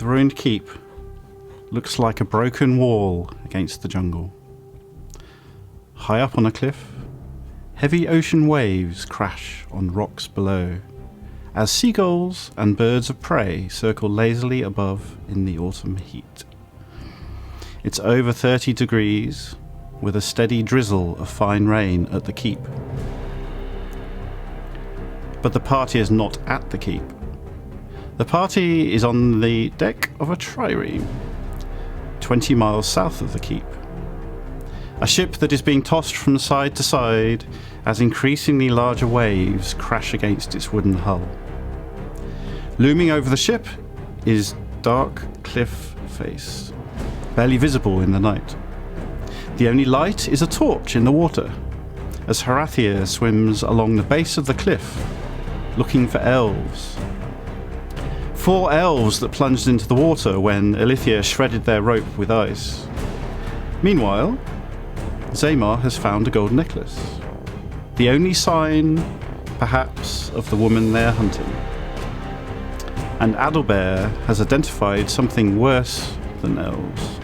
The ruined keep looks like a broken wall against the jungle. High up on a cliff, heavy ocean waves crash on rocks below, as seagulls and birds of prey circle lazily above in the autumn heat. It's over 30 degrees, with a steady drizzle of fine rain at the keep. But the party is not at the keep. The party is on the deck of a trireme, 20 miles south of the keep. A ship that is being tossed from side to side as increasingly larger waves crash against its wooden hull. Looming over the ship is dark cliff face, barely visible in the night. The only light is a torch in the water, as Harathia swims along the base of the cliff, looking for elves. 4 elves that plunged into the water when Ilithia shredded their rope with ice. Meanwhile, Zaymar has found a gold necklace, the only sign, perhaps, of the woman they're hunting. And Adalbert has identified something worse than elves.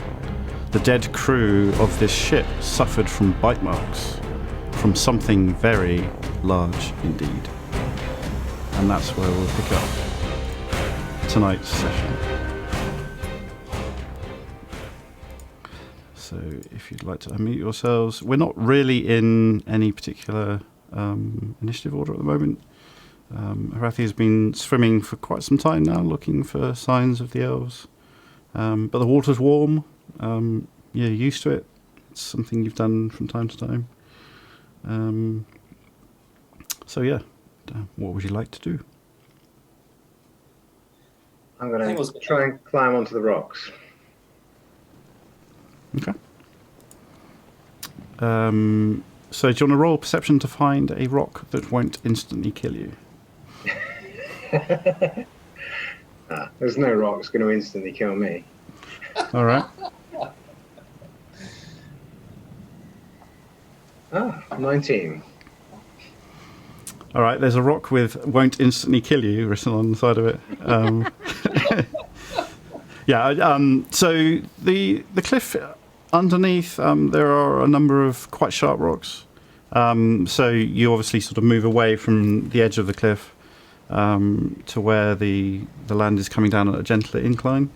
The dead crew of this ship suffered from bite marks, from something very large indeed. And that's where we'll pick up tonight's session. So if you'd like to unmute yourselves, we're not really in any particular initiative order at the moment. Harathi has been swimming for quite some time now, looking for signs of the elves. But the water's warm. You're used to it. It's something you've done from time to time. So yeah, what would you like to do? I'm going to try and climb onto the rocks. Okay. So do you want to roll perception to find a rock that won't instantly kill you? There's no rock's going to instantly kill me. All right. 19. All right, there's a rock with "won't instantly kill you" written on the side of it. So the cliff underneath, there are a number of quite sharp rocks. So you obviously sort of move away from the edge of the cliff to where the land is coming down at a gentler incline,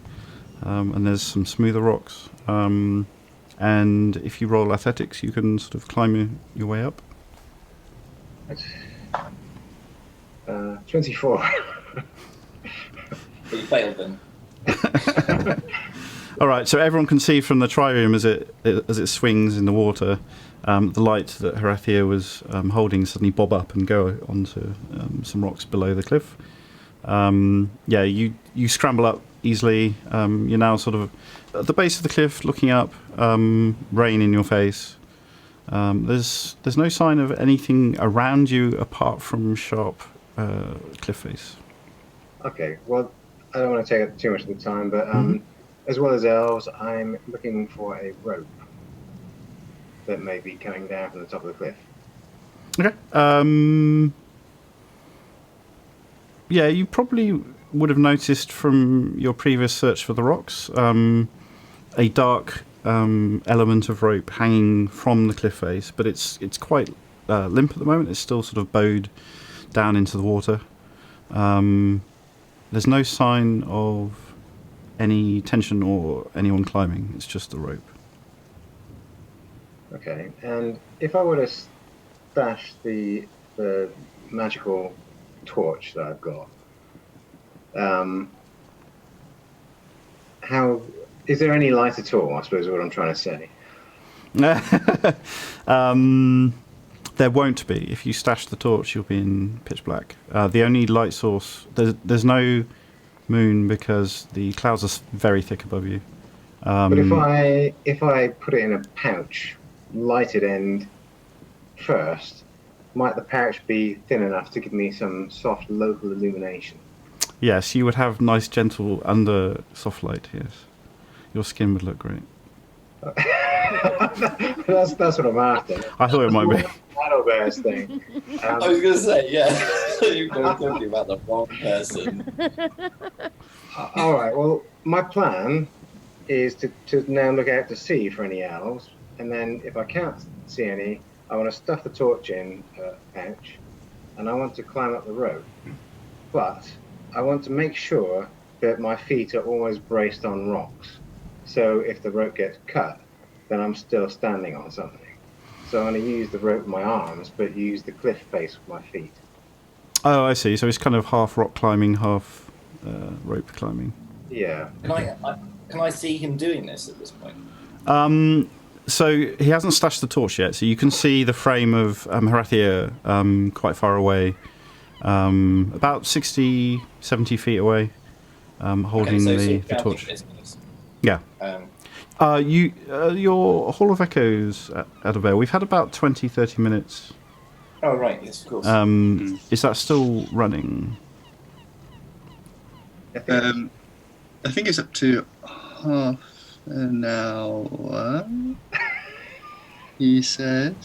and there's some smoother rocks. And if you roll athletics, you can sort of climb your way up. 24. You failed then. All right, so everyone can see from the trireme as it swings in the water, the light that Harathia was holding suddenly bob up and go onto some rocks below the cliff. You scramble up easily. You're now sort of at the base of the cliff, looking up. Rain in your face. There's no sign of anything around you apart from sharp cliff face. Okay, well, I don't want to take up too much of the time, but as well as elves, I'm looking for a rope that may be coming down from the top of the cliff. Okay. You probably would have noticed from your previous search for the rocks a dark element of rope hanging from the cliff face, but it's quite limp at the moment. It's still sort of bowed down into the water. There's no sign of any tension or anyone climbing. It's just the rope. Okay, and if I were to stash the magical torch that I've got, how is there any light at all? I suppose is what I'm trying to say. There won't be. If you stash the torch, you'll be in pitch black. The only light source, there's no moon because the clouds are very thick above you. But if I put it in a pouch, lighted end first, might the pouch be thin enough to give me some soft local illumination? Yes, you would have nice, gentle under soft light. Yes, your skin would look great. That's what I'm after. I thought it might be. Adalbert's thing. I was going to say, yeah. You're talking about the wrong person. All right. Well, my plan is to now look out to sea for any elves, and then if I can't see any, I want to stuff the torch in a pouch, and I want to climb up the rope. But I want to make sure that my feet are always braced on rocks. So if the rope gets cut, then I'm still standing on something. So I'm going to use the rope with my arms, but use the cliff face with my feet. Oh, I see. So it's kind of half rock climbing, half rope climbing. Yeah. Can I see him doing this at this point? So he hasn't stashed the torch yet, so you can see the frame of Harathia quite far away, about 60, 70 feet away, holding the torch. Business. Yeah. Your Hall of Echoes, Adalbert, we've had about 20, 30 minutes. Oh, right, yes, of course. Is that still running? I think it's up to half an hour. He said.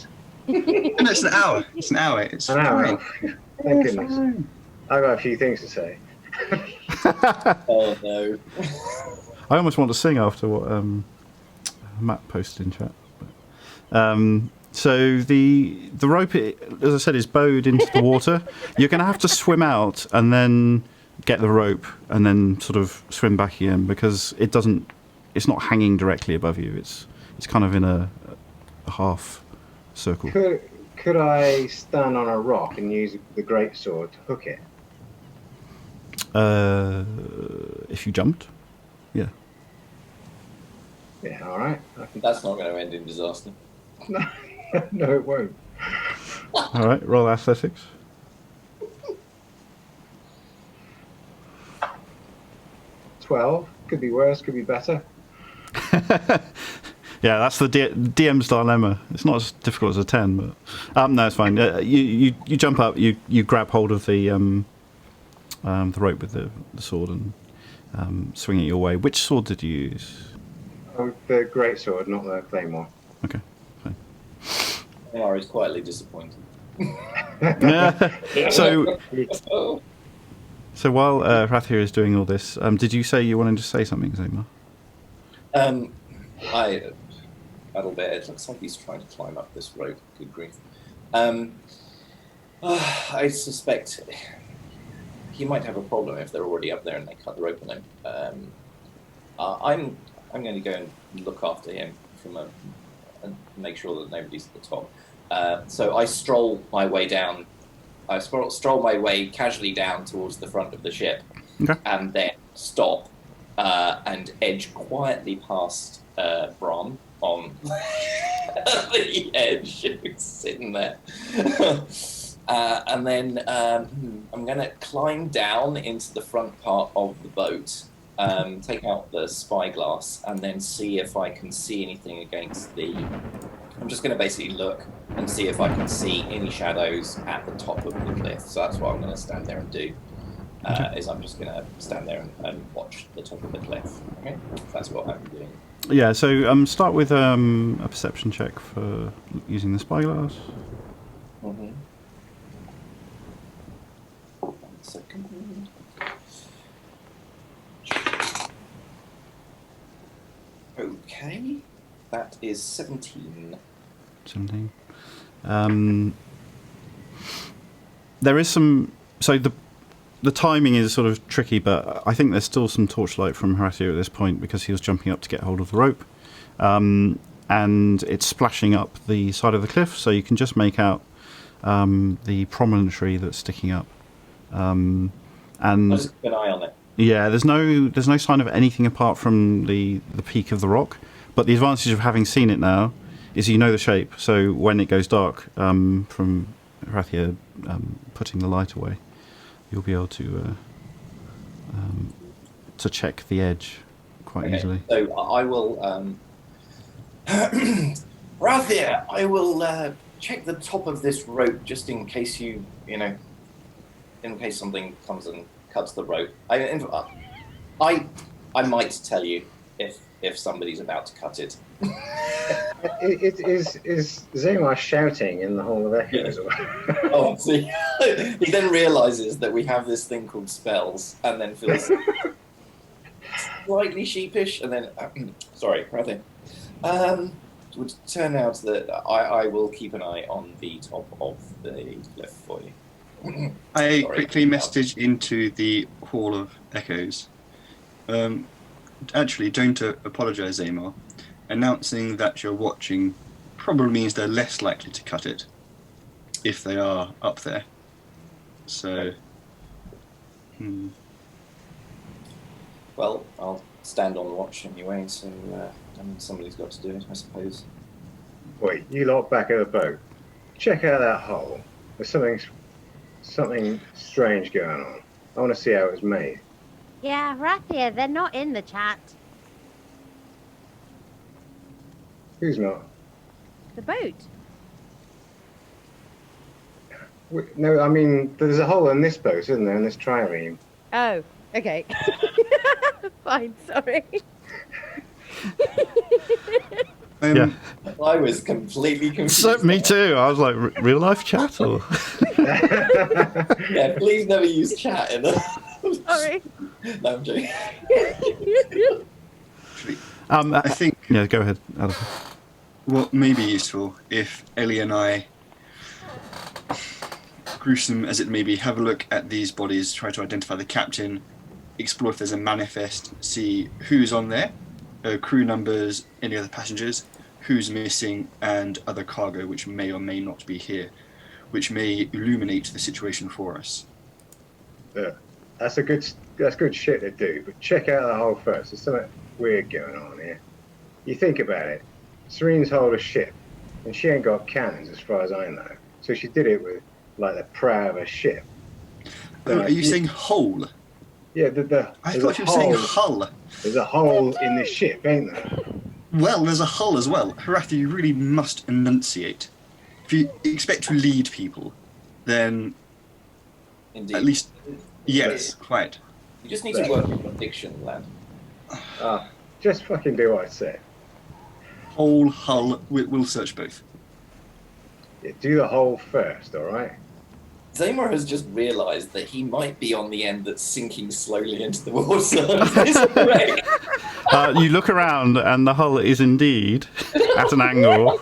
No, it's an hour. It's an hour. It's An hour. fine. Thank goodness. I've got a few things to say. Oh, no. I almost want to sing after what Matt posted in chat. So the rope, as I said, is bowed into the water. You're going to have to swim out and then get the rope and then sort of swim back again, because it's not hanging directly above you. It's kind of in a half circle. Could I stand on a rock and use the greatsword to hook it? If you jumped, yeah. Yeah, all right. That's not going to end in disaster. No, it won't. All right, roll athletics. 12. Could be worse, could be better. Yeah, that's the DM's dilemma. It's not as difficult as a 10, but no, it's fine. You jump up, you grab hold of the rope with the sword and swing it your way. Which sword did you use? Oh, the greatsword, not the claymore. Okay, fine. Omar is quietly disappointed. So Oh. while Rathir is doing all this, did you say you wanted to say something, Zoma? Adalbert, it looks like he's trying to climb up this rope. Good grief. I suspect he might have a problem if they're already up there and they cut the rope on him. I'm going to go and look after him and make sure that nobody's at the top. So I stroll my way down. I stroll my way casually down towards the front of the ship, Okay. and then stop and edge quietly past Brom on the edge, who's sitting there. And then I'm going to climb down into the front part of the boat, take out the spyglass, and then see if I can see anything against the... I'm just going to basically look and see if I can see any shadows at the top of the cliff. So that's what I'm going to stand there and do, is I'm just going to stand there and watch the top of the cliff. Okay? That's what I'm doing. Yeah, so start with a perception check for using the spyglass. Mm-hmm. 1 second. Okay, that is 17. 17. There is some... So the timing is sort of tricky, but I think there's still some torchlight from Horatio at this point because he was jumping up to get hold of the rope. And it's splashing up the side of the cliff, so you can just make out the promontory that's sticking up. And I'll just keep an eye on it. yeah, there's no sign of anything apart from the peak of the rock. But the advantage of having seen it now is you know the shape. So when it goes dark, from Rathia putting the light away, you'll be able to check the edge quite easily. So I will, Rathia, I will check the top of this rope just in case in case something comes and cuts the rope. I might tell you if somebody's about to cut it. Is Zamar shouting in the Hall of Echoes? Oh, see, he then realizes that we have this thing called spells, and then feels slightly sheepish, and then sorry, nothing. Would turn out that I will keep an eye on the top of the cliff for you. I Sorry. quickly message into the Hall of Echoes. Actually, don't apologise, Amar. Announcing that you're watching probably means they're less likely to cut it if they are up there. So, Well, I'll stand on watch anyway, so somebody's got to do it, I suppose. Wait, you lot back at the boat. Check out that hole. There's something strange going on. I want to see how it was made. Yeah, right here. They're not in the chat. Who's not? The boat. No, I mean, there's a hole in this boat, isn't there, in this trireme? Oh, okay. Fine, sorry. Yeah. I was completely confused. So, me too. I was like, real life chat or? Yeah, please never use chat in the... Sorry. No, I'm joking. I think Yeah, go ahead, Adam. what may be useful if Ellie and I, gruesome as it may be, have a look at these bodies, try to identify the captain, explore if there's a manifest, see who's on there, crew numbers, any other passengers, who's missing, and other cargo which may or may not be here, which may illuminate the situation for us. Yeah, that's good shit to do, but check out the hole first. There's something weird going on here. You think about it. Serene's hold a ship, and she ain't got cannons as far as I know. So she did it with, like, the prow of a ship. Oh, are you saying hole? Yeah, I thought you were saying hull. There's a hole in this ship, ain't there? Well, there's a hull as well. Haratha, you really must enunciate. If you expect to lead people, then Indeed. at least... Yes, quite. You just need to work on diction, lad. Just fucking do what I say. Whole hull, we'll search both. Yeah, do the hole first, alright? Zamar has just realised that he might be on the end that's sinking slowly into the water. You look around, and the hull is indeed at an angle.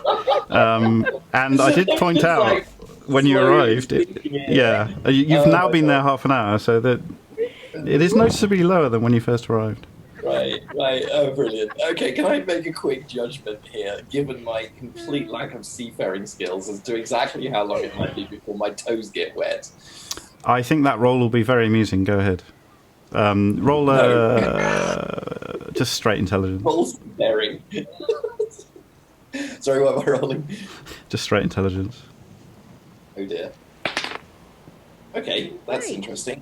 And I did point out when you arrived, you've now been there half an hour, so that it is noticeably lower than when you first arrived. Right. Oh, brilliant. Okay, can I make a quick judgment here, given my complete lack of seafaring skills, as to exactly how long it might be before my toes get wet? I think that roll will be very amusing. Go ahead. Roll just straight intelligence. Roll seafaring. Sorry, what am I rolling? Just straight intelligence. Oh dear. Okay, that's interesting.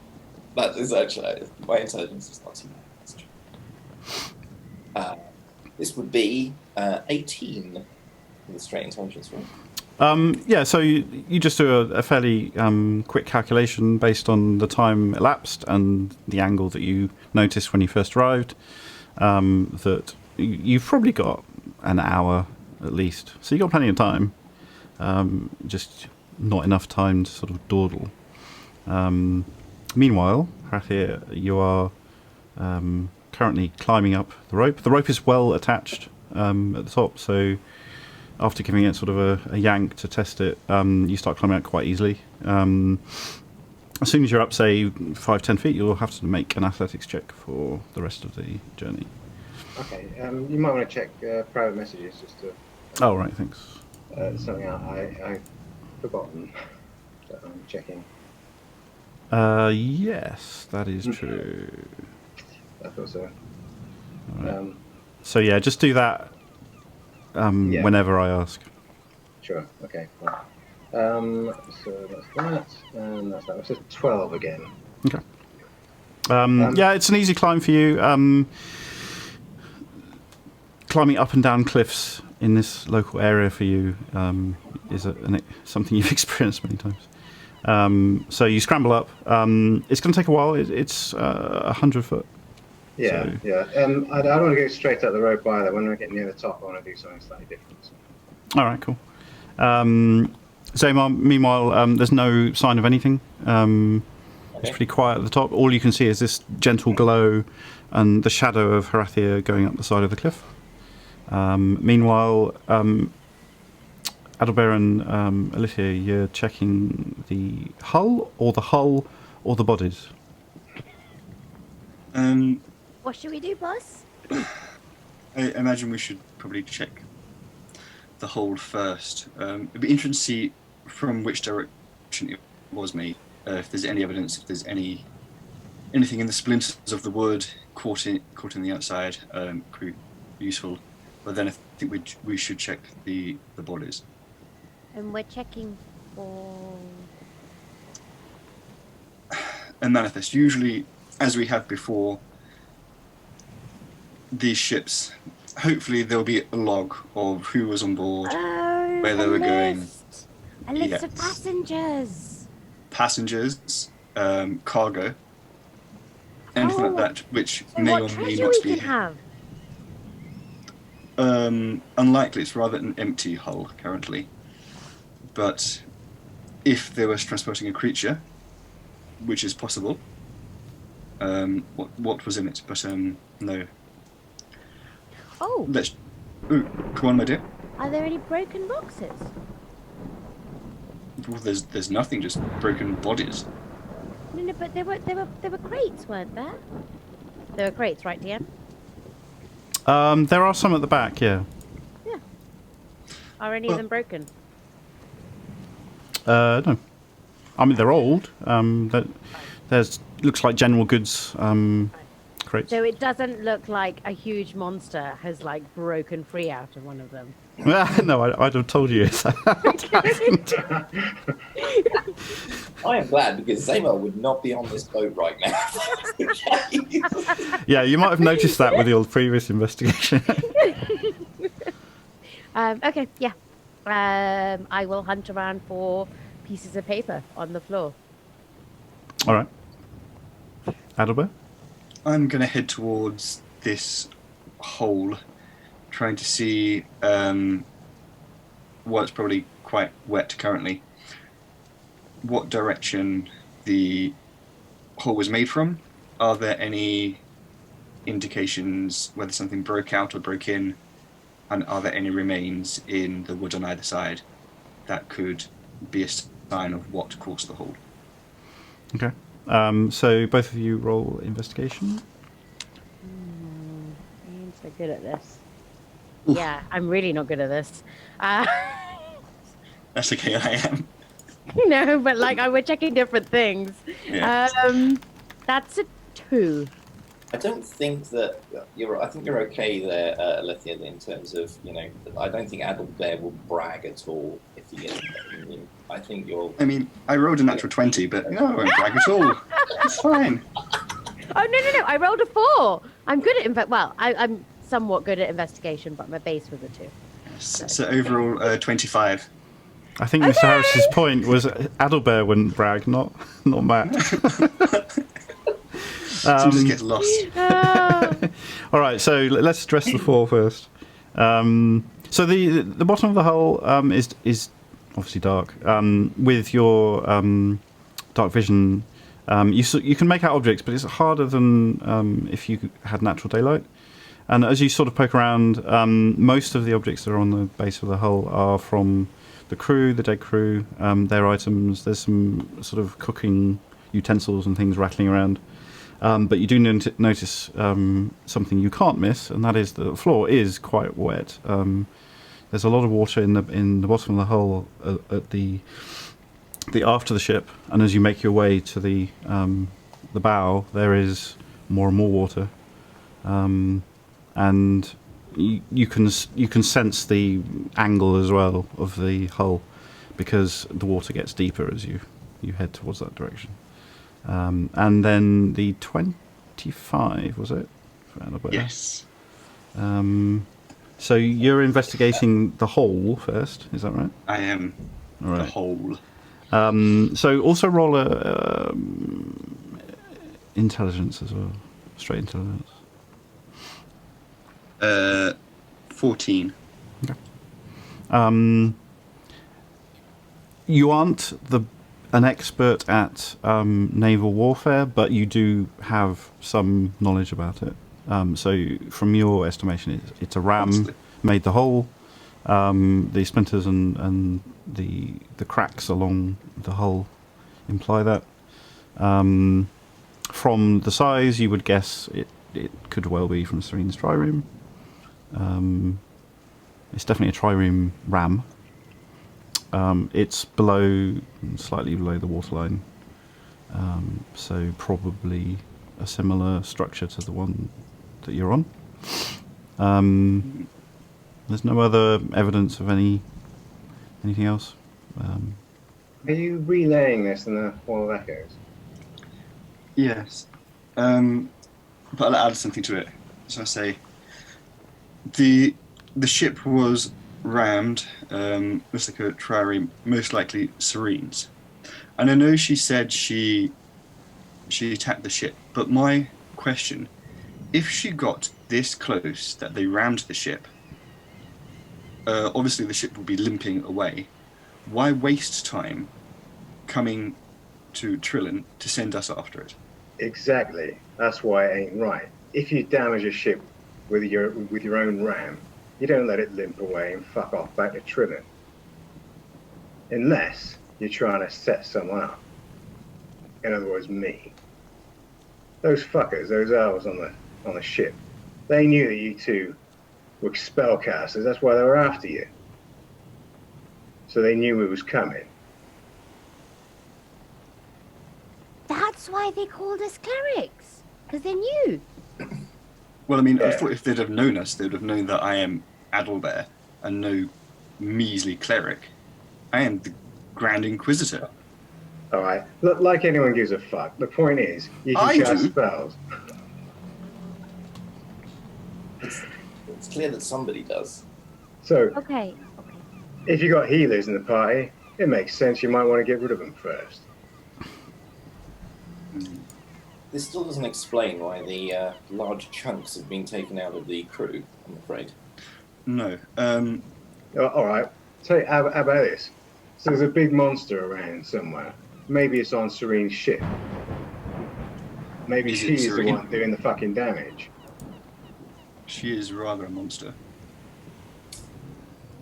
That is actually... My intelligence is not too bad. That's true. This would be 18 for the straight intelligence roll. Yeah, so you just do a fairly quick calculation based on the time elapsed and the angle that you noticed when you first arrived, that you've probably got an hour at least. So you've got plenty of time, just not enough time to sort of dawdle. Meanwhile, Hathir, you are currently climbing up the rope. The rope is well attached at the top, so after giving it sort of a yank to test it, you start climbing out quite easily. As soon as you're up, say, 5-10 feet, you'll have to make an athletics check for the rest of the journey. Okay, you might want to check private messages just to... Oh, right, thanks. Something I've forgotten that I'm checking. Yes, that is true. I thought so. Right. So yeah, just do that whenever I ask. Sure, okay, fine. So that's that, and that's that. So 12 again. Okay. Yeah, it's an easy climb for you. Climbing up and down cliffs in this local area for you is something you've experienced many times. So you scramble up. It's going to take a while. It's 100 foot Yeah, So- yeah. I don't want to go straight up the rope either. When I get near the top, I want to do something slightly different. So. All right, cool. Zaymar, meanwhile, there's no sign of anything. It's pretty quiet at the top. All you can see is this gentle glow and the shadow of Harathia going up the side of the cliff. Meanwhile, Adalbert and Alicia, you're checking the hull or the bodies. What should we do, boss? I imagine we should probably check the hold first. It'd be interesting to see from which direction it was made. If there's any evidence, if there's anything in the splinters of the wood caught in the outside, could be useful. But then I think we should check the bodies. And we're checking for... A manifest. Usually, as we have before, these ships, hopefully there'll be a log of who was on board, where they were going. A list of Yes. passengers. Passengers, cargo, anything like that, which So may what or may treasure not we be. can have? Unlikely, it's rather an empty hull currently. But if they were transporting a creature, which is possible, what was in it? But no. Oh, Ooh, come on, my dear. are there any broken boxes? Well, there's nothing, just broken bodies. No, but there were crates, weren't there? There were crates, right, Deanne? There are some at the back, yeah. Yeah. Are any of them broken? No. I mean, they're old. There's looks like general goods crates. So it doesn't look like a huge monster has like broken free out of one of them. No, I'd have told you. I am glad because Zaymar would not be on this boat right now. Yeah, you might have noticed that with your previous investigation. Okay, yeah. I will hunt around for pieces of paper on the floor. All right. Adalbert? I'm going to head towards this hole, trying to see, well, it's probably quite wet currently, what direction the hole was made from. Are there any indications whether something broke out or broke in? And are there any remains in the wood on either side that could be a sign of what caused the hole? Okay. So both of you roll investigation. I'm so good at this. Yeah, I'm really not good at this. That's okay, I am. No, but like we're checking different things. Yeah. That's a 2. I don't think that I think you're okay there, Alethea, in terms of, I don't think Adalbert will brag at all if he gets. I think you're. I mean, I rolled a natural 20, but no, I won't brag at all. It's fine. Oh no! I rolled a 4. I'm good at I'm somewhat good at investigation, but my base was a 2. So overall, 25. I think Mr. Harris's point was Adalbert wouldn't brag, not Matt. Sometimes gets lost. All right, so let's address the floor first. So the bottom of the hull is obviously dark. With your dark vision, you can make out objects, but it's harder than if you had natural daylight. And as you sort of poke around, most of the objects that are on the base of the hull are from the crew, the dead crew, their items. There's some sort of cooking utensils and things rattling around. But you do notice something you can't miss, and that is the floor is quite wet. There's a lot of water in the bottom of the hull at the aft of the ship, and as you make your way to the bow, there is more and more water, and you can sense the angle as well of the hull because the water gets deeper as you head towards that direction. And then the 25, was it? Yes. So you're investigating the hole first, is that right? I am. All right. The hole. So also roll a intelligence as well, straight intelligence. 14. You aren't an expert at naval warfare, but you do have some knowledge about it. So, from your estimation, it's a ram Honestly. made the hole. The splinters and the cracks along the hull imply that. From the size, you would guess it could well be from Serene's trireme. It's definitely a trireme ram. It's slightly below the waterline, so probably a similar structure to the one that you're on. There's no other evidence of anything else. Are you relaying this in the Wall of Echoes? Yes. But I'll add something to it. So I say, the ship was rammed, looks like a trireme, most likely Serene's. And I know she said she attacked the ship, but my question, if she got this close that they rammed the ship, obviously the ship would be limping away. Why waste time coming to Trillin to send us after it? Exactly. That's why it ain't right. If you damage a ship with your own ram, you don't let it limp away and fuck off back to Trillin. Unless you're trying to set someone up. In other words, me. Those fuckers, those elves on the ship, they knew that you two were spellcasters. That's why they were after you. So they knew it was coming. That's why they called us clerics, because they knew. Well, I mean, Yeah. I thought if they'd have known us, they'd have known that I am Adalbear and no measly cleric. I am the Grand Inquisitor. All right. Look, like anyone gives a fuck. The point is, you can I cast do. spells. It's clear that somebody does. So Okay. if you got healers in the party, it makes sense you might want to get rid of them first. This still doesn't explain why the large chunks have been taken out of the crew, I'm afraid. No. All right. So how about this? So there's a big monster around somewhere. Maybe it's on Serene's ship. Maybe Is it she's the Serene? one doing the fucking damage. She is rather a monster.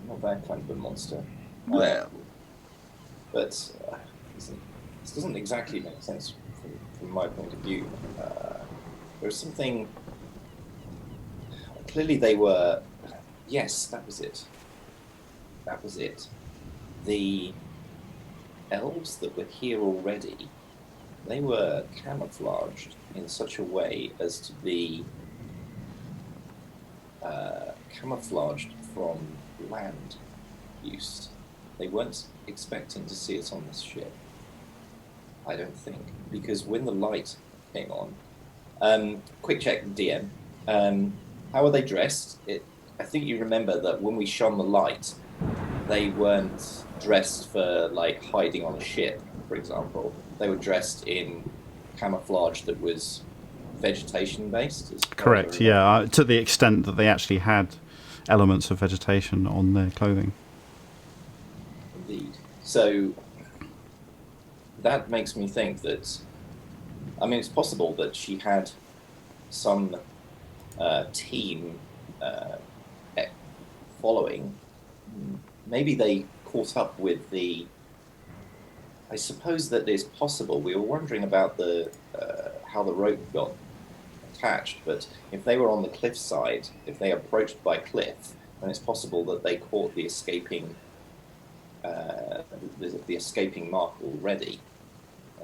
Not that kind of a monster. Well, But this doesn't exactly make sense from my point of view. There's something... Clearly they were... Yes, that was it. That was it. The elves that were here already, they were camouflaged in such a way as to be camouflaged from land use. They weren't expecting to see us on this ship, I don't think, because when the light came on, quick check, DM, how are they dressed? I think you remember that when we shone the light, they weren't dressed for like hiding on a ship, for example. They were dressed in camouflage that was vegetation based. Correct, yeah, to the extent that they actually had elements of vegetation on their clothing. Indeed. So that makes me think that, I mean, it's possible that she had some team following. Maybe they caught up with the... I suppose that it's possible. We were wondering about the how the rope got attached, but if they were on the cliffside, if they approached by cliff, then it's possible that they caught the escaping the escaping Marc already,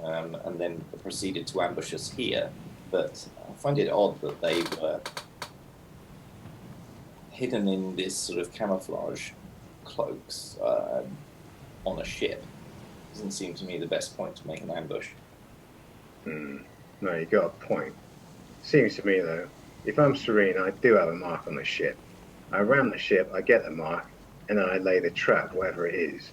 and then proceeded to ambush us here. But I find it odd that they were hidden in this sort of camouflage cloaks on a ship. Doesn't seem to me the best point to make an ambush. No, you got a point. Seems to me, though, if I'm Serene, I do have a mark on the ship. I ram the ship, I get the mark, and then I lay the trap, whatever it is.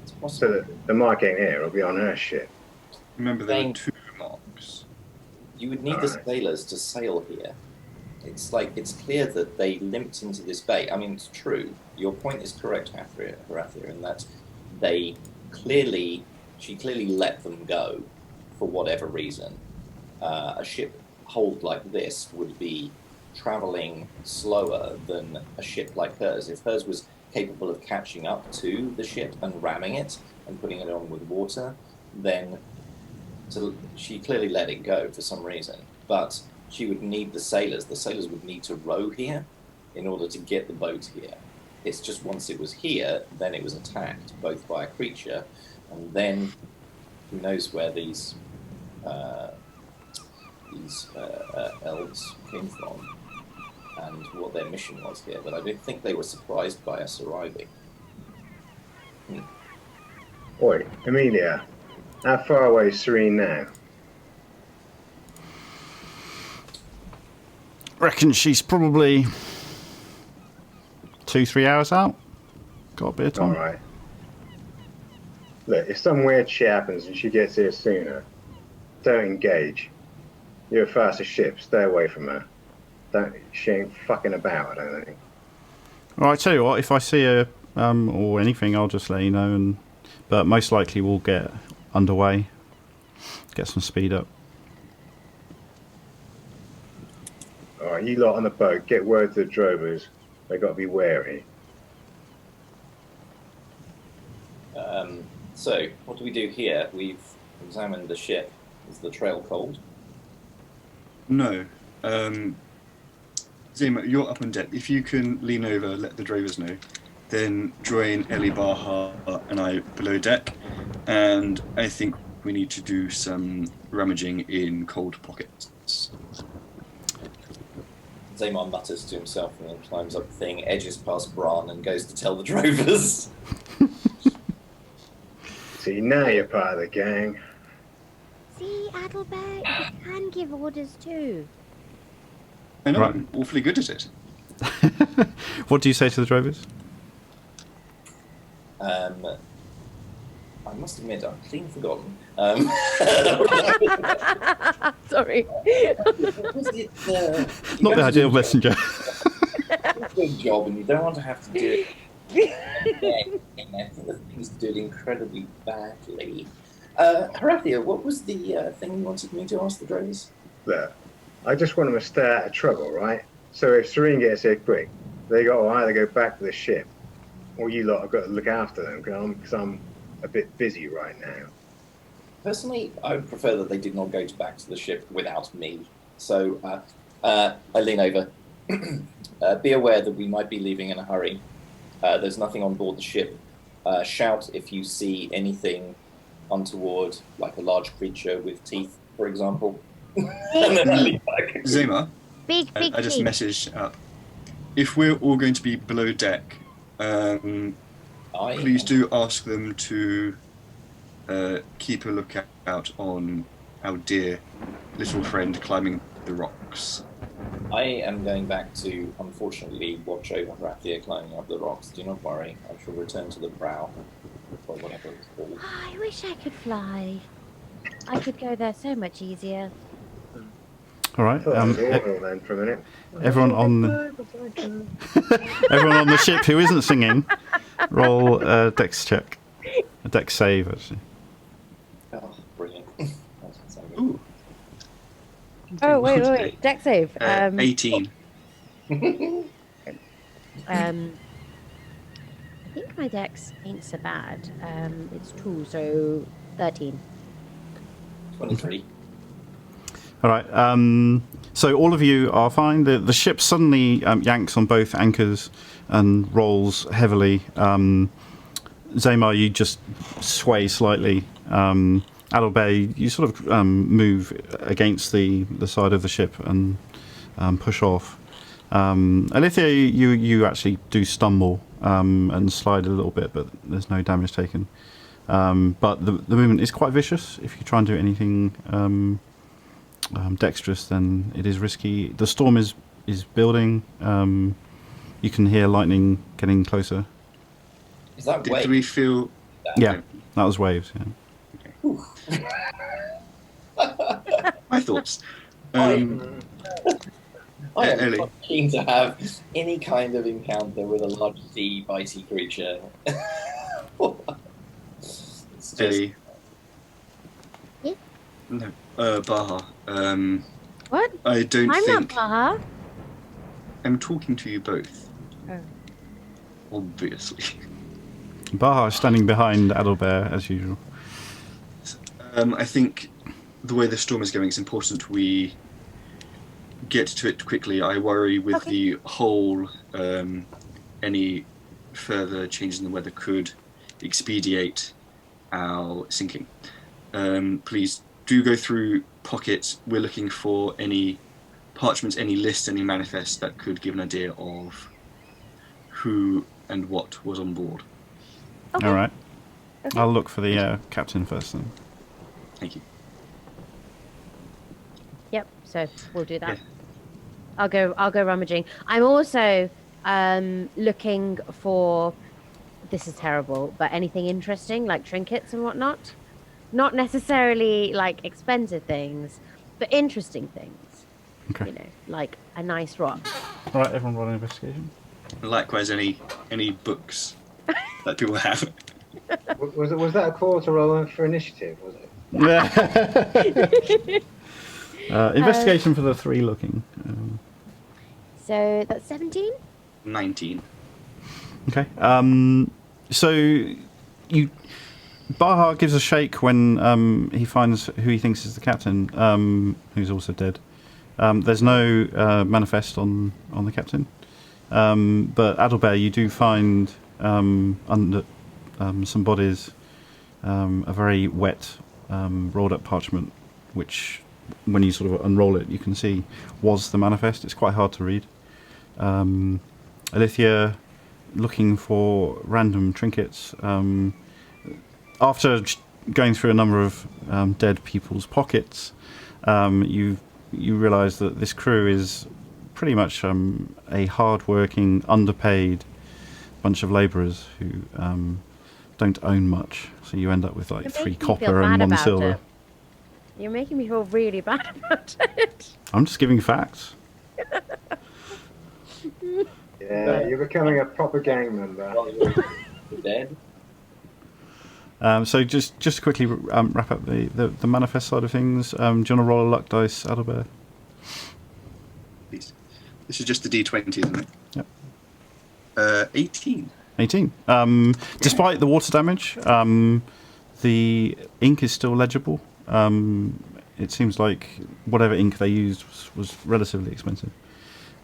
It's So possible. that the mark ain't here, it'll be on her ship. remember there were Thank- 2 marks. You would need the Alright. sailors to sail here. it's like it's clear that they limped into this bay. I mean, it's true. Your point is correct, Harathia, in that she clearly let them go for whatever reason. A ship hold like this would be traveling slower than a ship like hers. If hers was capable of catching up to the ship and ramming it and putting it on with water, then she clearly let it go for some reason. But she would need the sailors. The sailors would need to row here in order to get the boat here. It's just once it was here, then it was attacked, both by a creature, and then who knows where these elves came from and what their mission was here. But I don't think they were surprised by us arriving. Oi, Amelia, how far away is Serene now? Reckon she's probably 2-3 hours out. Got a bit of time. Alright. Look, if some weird shit happens and she gets here sooner, don't engage. You're a faster ship, stay away from her. She ain't fucking about, I don't think. Alright, tell you what, if I see her or anything, I'll just let you know. But most likely we'll get underway, get some speed up. Alright, you lot on the boat, get word to the drovers. They got to be wary. So, what do we do here? We've examined the ship. Is the trail cold? No. Zema, you're up on deck. If you can lean over, let the drovers know, then join Eli Baha and I below deck. And I think we need to do some rummaging in cold pockets. Zamar mutters to himself and then climbs up the thing, edges past Bran, and goes to tell the drovers. See, now you're part of the gang. See, Adelbert, you can give orders too. I know, Right. I'm awfully good at it. What do you say to the drovers? I must admit, I've clean forgotten. Sorry. Not the ideal messenger. Good job, and you don't want to have to do it again. I think the things do it incredibly badly. Harathia, what was the thing you wanted me to ask the drovers? Look, I just want them to stay out of trouble, right? So if Serene gets here quick, they got to either go back to the ship, or you lot have got to look after them, because I'm a bit busy right now. Personally, I would prefer that they did not go back to the ship without me. So I lean over. Be aware that we might be leaving in a hurry. There's nothing on board the ship. Shout if you see anything untoward, like a large creature with teeth, for example. And then I lean back. Zema, Big I just teeth. messaged up. If we're all going to be below deck, please do ask them to keep a lookout on our dear little friend climbing the rocks. I am going back to, unfortunately, watch over Harathia climbing up the rocks. Do not worry. I shall return to the prow, or whatever it's called. Oh, I wish I could fly. I could go there so much easier. All right. Then for a minute. Everyone on everyone on the ship who isn't singing, roll a dex check, a dex save actually. Oh, brilliant. Ooh. Oh, wait. Deck save. 18. I think my dex ain't so bad. It's 2, so 13. 23. All right. So all of you are fine. The ship suddenly yanks on both anchors and rolls heavily. Zamar, you just sway slightly. Adalbert, you sort of move against the side of the ship and push off. Alithia, you actually do stumble and slide a little bit, but there's no damage taken. But the movement is quite vicious. If you try and do anything dexterous, then it is risky. The storm is building. You can hear lightning getting closer. Is that Did we feel... Yeah, that was waves. Yeah. My thoughts. I am Ellie. not keen to have any kind of encounter with a large sea bitey creature. It's just, Ellie. Yeah? No. Baha. What? I don't I'm think not Baha. I'm talking to you both. Oh. Obviously. Baha is standing behind Adalbert as usual. I think the way the storm is going, it's important we get to it quickly. I worry with Okay. the whole, any further changes in the weather could expedite our sinking. Please do go through pockets. We're looking for any parchments, any lists, any manifests that could give an idea of who and what was on board. Okay. All right. Okay. I'll look for the captain first then. Thank you. Yep. So we'll do that. Yeah. I'll go rummaging. I'm also looking for. This is terrible, but anything interesting like trinkets and whatnot. Not necessarily like expensive things, but interesting things. Okay. You know, like a nice rock. All right, everyone roll an investigation. Likewise, any books that people have. Was that a call to roll for initiative? Was it? Investigation for the three looking. So that's 17. 19. Okay. So Baha gives a shake when he finds who he thinks is the captain, who's also dead. There's no manifest on the captain, but Adalbert, you do find under some bodies a very wet, rolled up parchment, which when you sort of unroll it, you can see was the manifest. It's quite hard to read. Alithia, looking for random trinkets. After going through a number of dead people's pockets, you realise that this crew is pretty much a hard-working, underpaid bunch of labourers who don't own much. So you end up with like You're 3 making me feel copper and bad 1 about silver. it. You're making me feel really bad about it. I'm just giving facts. Yeah, you're becoming a proper gang member. You're dead. So just quickly wrap up the manifest side of things. Do you want to roll a luck dice, Adalbert? Please. This is just a D20, isn't it? Yep. 18. 18. Despite the water damage, the ink is still legible. It seems like whatever ink they used was relatively expensive.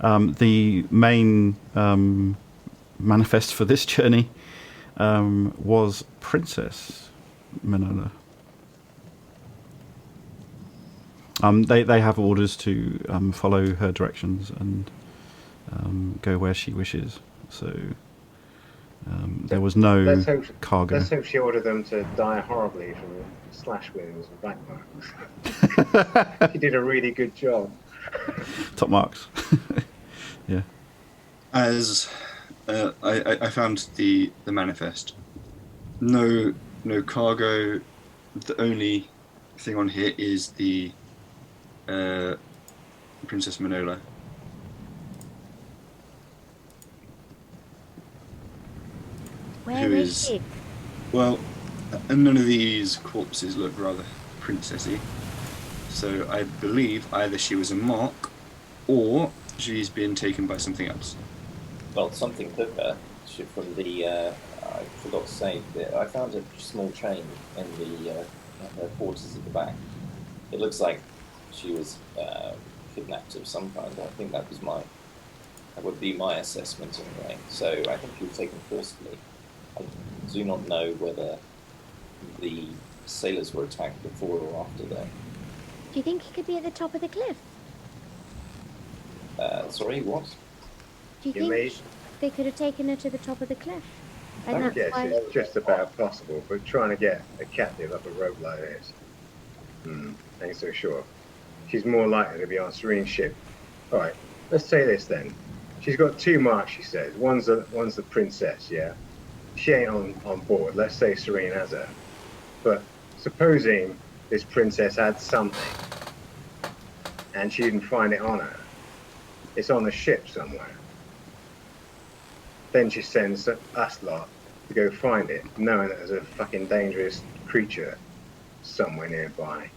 The main manifest for this journey was Princess Manola. They have orders to follow her directions and go where she wishes. So there was no cargo. Let's hope she ordered them to die horribly from slash wounds and black marks. She did a really good job. Top marks. Yeah. As I found the manifest. No cargo. The only thing on here is the Princess Manola. Where is she? Well, none of these corpses look rather princessy. So I believe either she was a mock, or she's been taken by something else. Well, something took her from the. I forgot to say that I found a small chain in the her quarters at the back. It looks like she was kidnapped of some kind. I think that would be my assessment anyway. So I think she was taken forcibly. I do not know whether the sailors were attacked before or after that. Do you think he could be at the top of the cliff? Sorry, what? Do you think they could have taken her to the top of the cliff? And I that's guess why... it's just about possible, but trying to get a captive up a rope like this, ain't so sure. She's more likely to be on Serene's ship. All right, let's say this then. She's got 2 marks, she says. One's the princess, yeah? She ain't on board. Let's say Serene has her. But supposing this princess had something, and she didn't find it on her, it's on a ship somewhere. Then she sends us lot to go find it, knowing that there's a fucking dangerous creature somewhere nearby.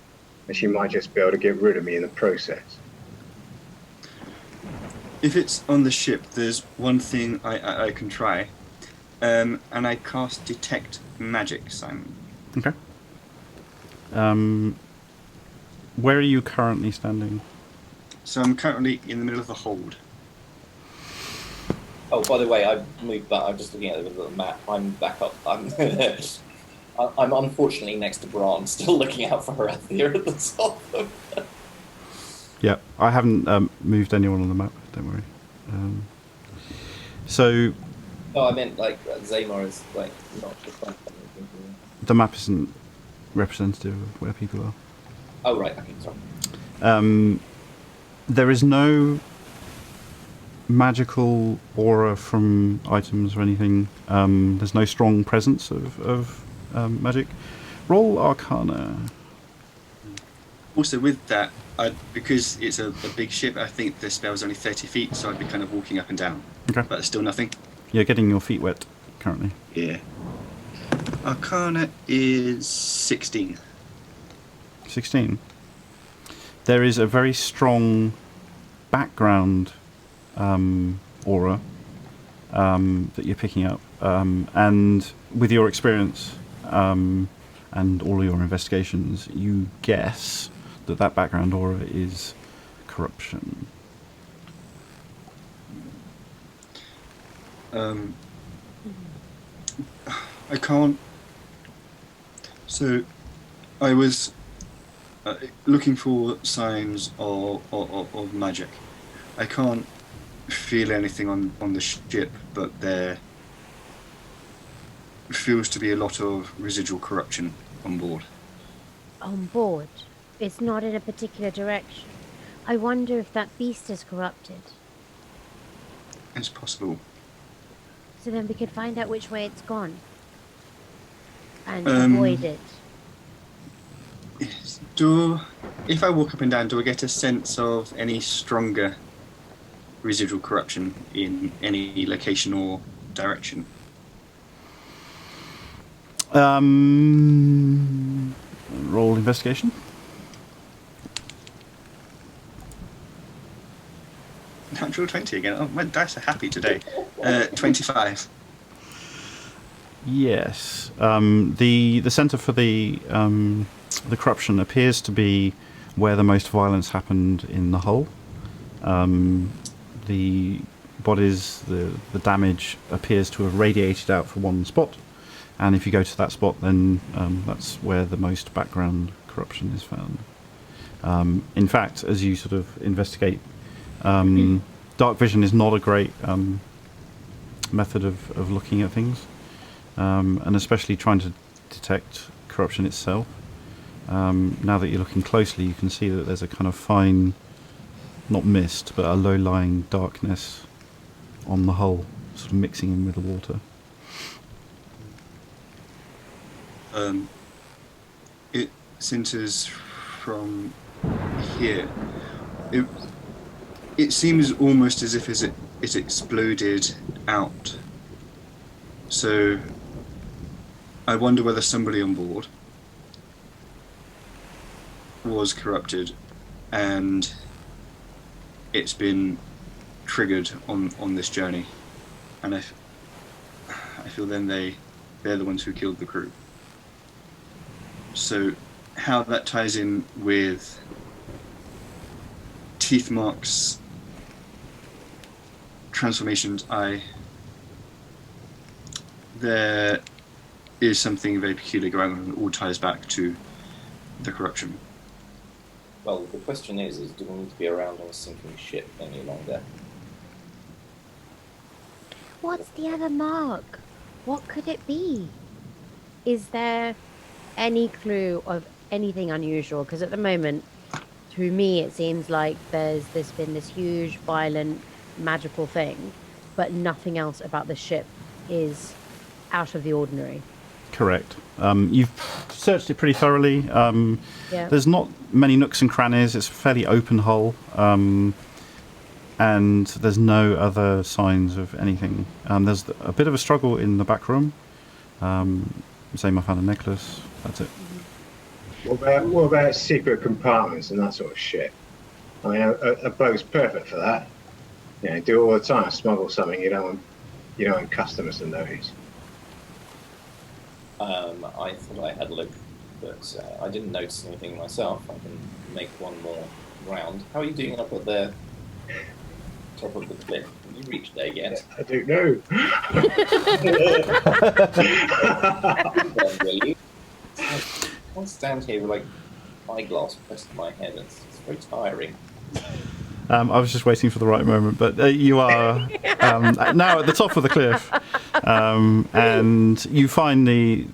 And she might just be able to get rid of me in the process. If it's on the ship, there's one thing I can try. And I cast Detect Magic, Simon. Okay. Where are you currently standing? So I'm currently in the middle of the hold. Oh, by the way, I moved back. I'm just looking at the map. I'm back up. I'm unfortunately next to Bran, still looking out for Arathia at the top. Yeah, I haven't moved anyone on the map. Don't worry. So No, I meant like Zamar is like not just like. the map isn't representative of where people are. Oh right, okay, sorry. There is no magical aura from items or anything. There's no strong presence of magic. Roll Arcana. Also, with that, because it's a big ship, I think the spell's only 30 feet, so I'd be kind of walking up and down. Okay. But there's still nothing. You're getting your feet wet currently. Yeah. Arcana is 16. 16. There is a very strong background aura that you're picking up, and with your experience and all your investigations, you guess that background aura is corruption. I can't. So, I was looking for signs of magic. I can't feel anything on the ship, but there feels to be a lot of residual corruption on board. On board? It's not in a particular direction. I wonder if that beast is corrupted. It's possible. So then we could find out which way it's gone. And avoid it. If I walk up and down, do I get a sense of any stronger residual corruption in any location or direction? Roll investigation. Natural 20 again. Oh, my dice are happy today. 25. Yes. The centre for the corruption appears to be where the most violence happened in the hull. The bodies, the damage appears to have radiated out from one spot, and if you go to that spot, then that's where the most background corruption is found. In fact, as you sort of investigate, dark vision is not a great method of looking at things, and especially trying to detect corruption itself. Now that you're looking closely, you can see that there's a kind of fine, not mist, but a low-lying darkness on the hull, sort of mixing in with the water. It centers from here. It seems almost as if it exploded out. So I wonder whether somebody on board was corrupted and it's been triggered on this journey, and I feel then they're the ones who killed the crew. So how that ties in with Teeth Mark's transformations, there is something very peculiar going on, and it all ties back to the corruption. Well, the question is do we need to be around on a sinking ship any longer? What's the other mark? What could it be? Is there any clue of anything unusual? Because at the moment, to me, it seems like there's been this huge, violent, magical thing, but nothing else about the ship is out of the ordinary. Correct. You've searched it pretty thoroughly. Yeah. There's not many nooks and crannies. It's a fairly open hull. and there's no other signs of anything. There's a bit of a struggle in the back room. Zema found a necklace. That's it. What about secret compartments and that sort of shit? I mean, a boat's perfect for that. You know, do it all the time. Smuggle something you don't want customers to notice. I thought I had a look, but I didn't notice anything myself. I can make one more round. How are you doing up at the top of the cliff? Have you reached there yet? I don't know. Really? I'll stand here with like eyeglass pressed to my head. It's very tiring. I was just waiting for the right moment, but you are now at the top of the cliff, and you find the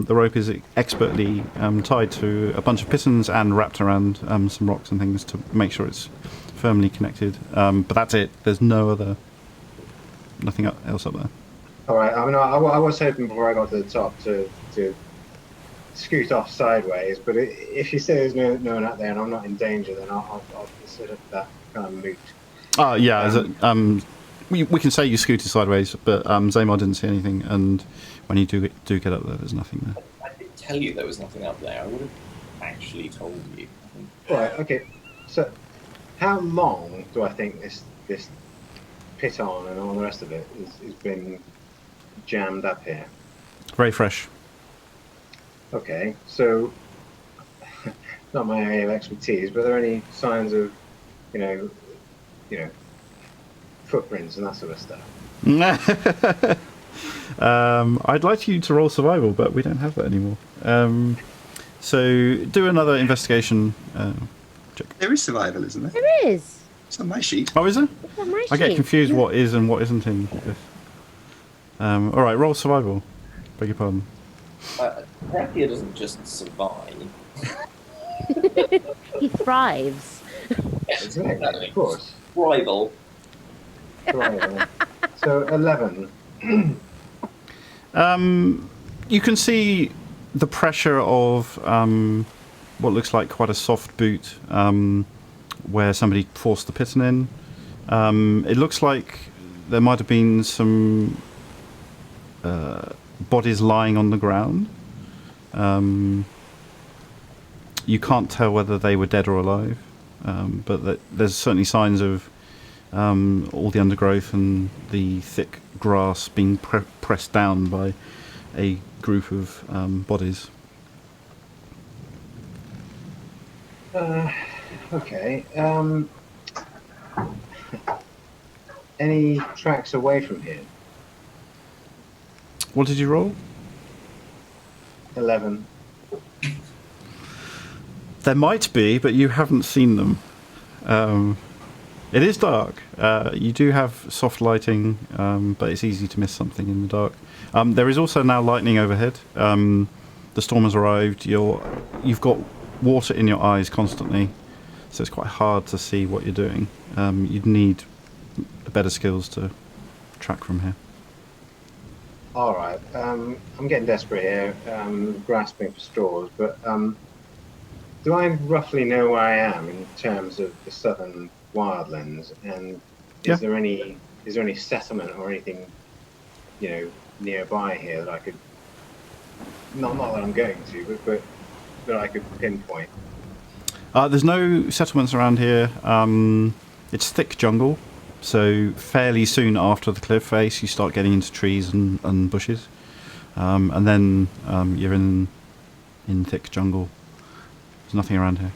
rope is expertly tied to a bunch of pistons and wrapped around some rocks and things to make sure it's firmly connected. But that's it. There's nothing else up there. All right. I mean, I was hoping before I got to the top to scoot off sideways, but if you say there's no one up there and I'm not in danger, then I'll consider that kind of moot. We can say you scooted sideways, but Zamar didn't see anything, and when you do get up there, there's nothing there. I did tell you there was nothing up there. I would have actually told you. Right. Okay. So, how long do I think this piton and all the rest of it has been jammed up here? Very fresh. Okay, so not my area of expertise, but are there any signs of, you know, footprints and that sort of stuff? I'd like you to roll survival, but we don't have that anymore. So do another investigation check. There is survival, isn't there? There is. It's on my sheet. Oh, is there? It's on my I get sheet. confused what is and what isn't in this. All right, roll survival. Beg your pardon. Garcia doesn't just survive. He thrives. Exactly, of course. Rival. Right, so 11. You can see the pressure of what looks like quite a soft boot where somebody forced the piton in. It looks like there might have been some bodies lying on the ground. You can't tell whether they were dead or alive, but there's certainly signs of all the undergrowth and the thick grass being pressed down by a group of bodies. Okay. Any tracks away from here? What did you roll? 11. There might be, but you haven't seen them. It is dark. You do have soft lighting, but it's easy to miss something in the dark. There is also now lightning overhead. The storm has arrived. You've got water in your eyes constantly, so it's quite hard to see what you're doing. You'd need better skills to track from here. All right. I'm getting desperate here, grasping for straws, but do I roughly know where I am in terms of the southern wildlands? And is there any settlement or anything, nearby here that I could not that I'm going to, but that I could pinpoint? There's no settlements around here. It's thick jungle. So fairly soon after the cliff face, you start getting into trees and bushes, and then you're in thick jungle. There's nothing around here.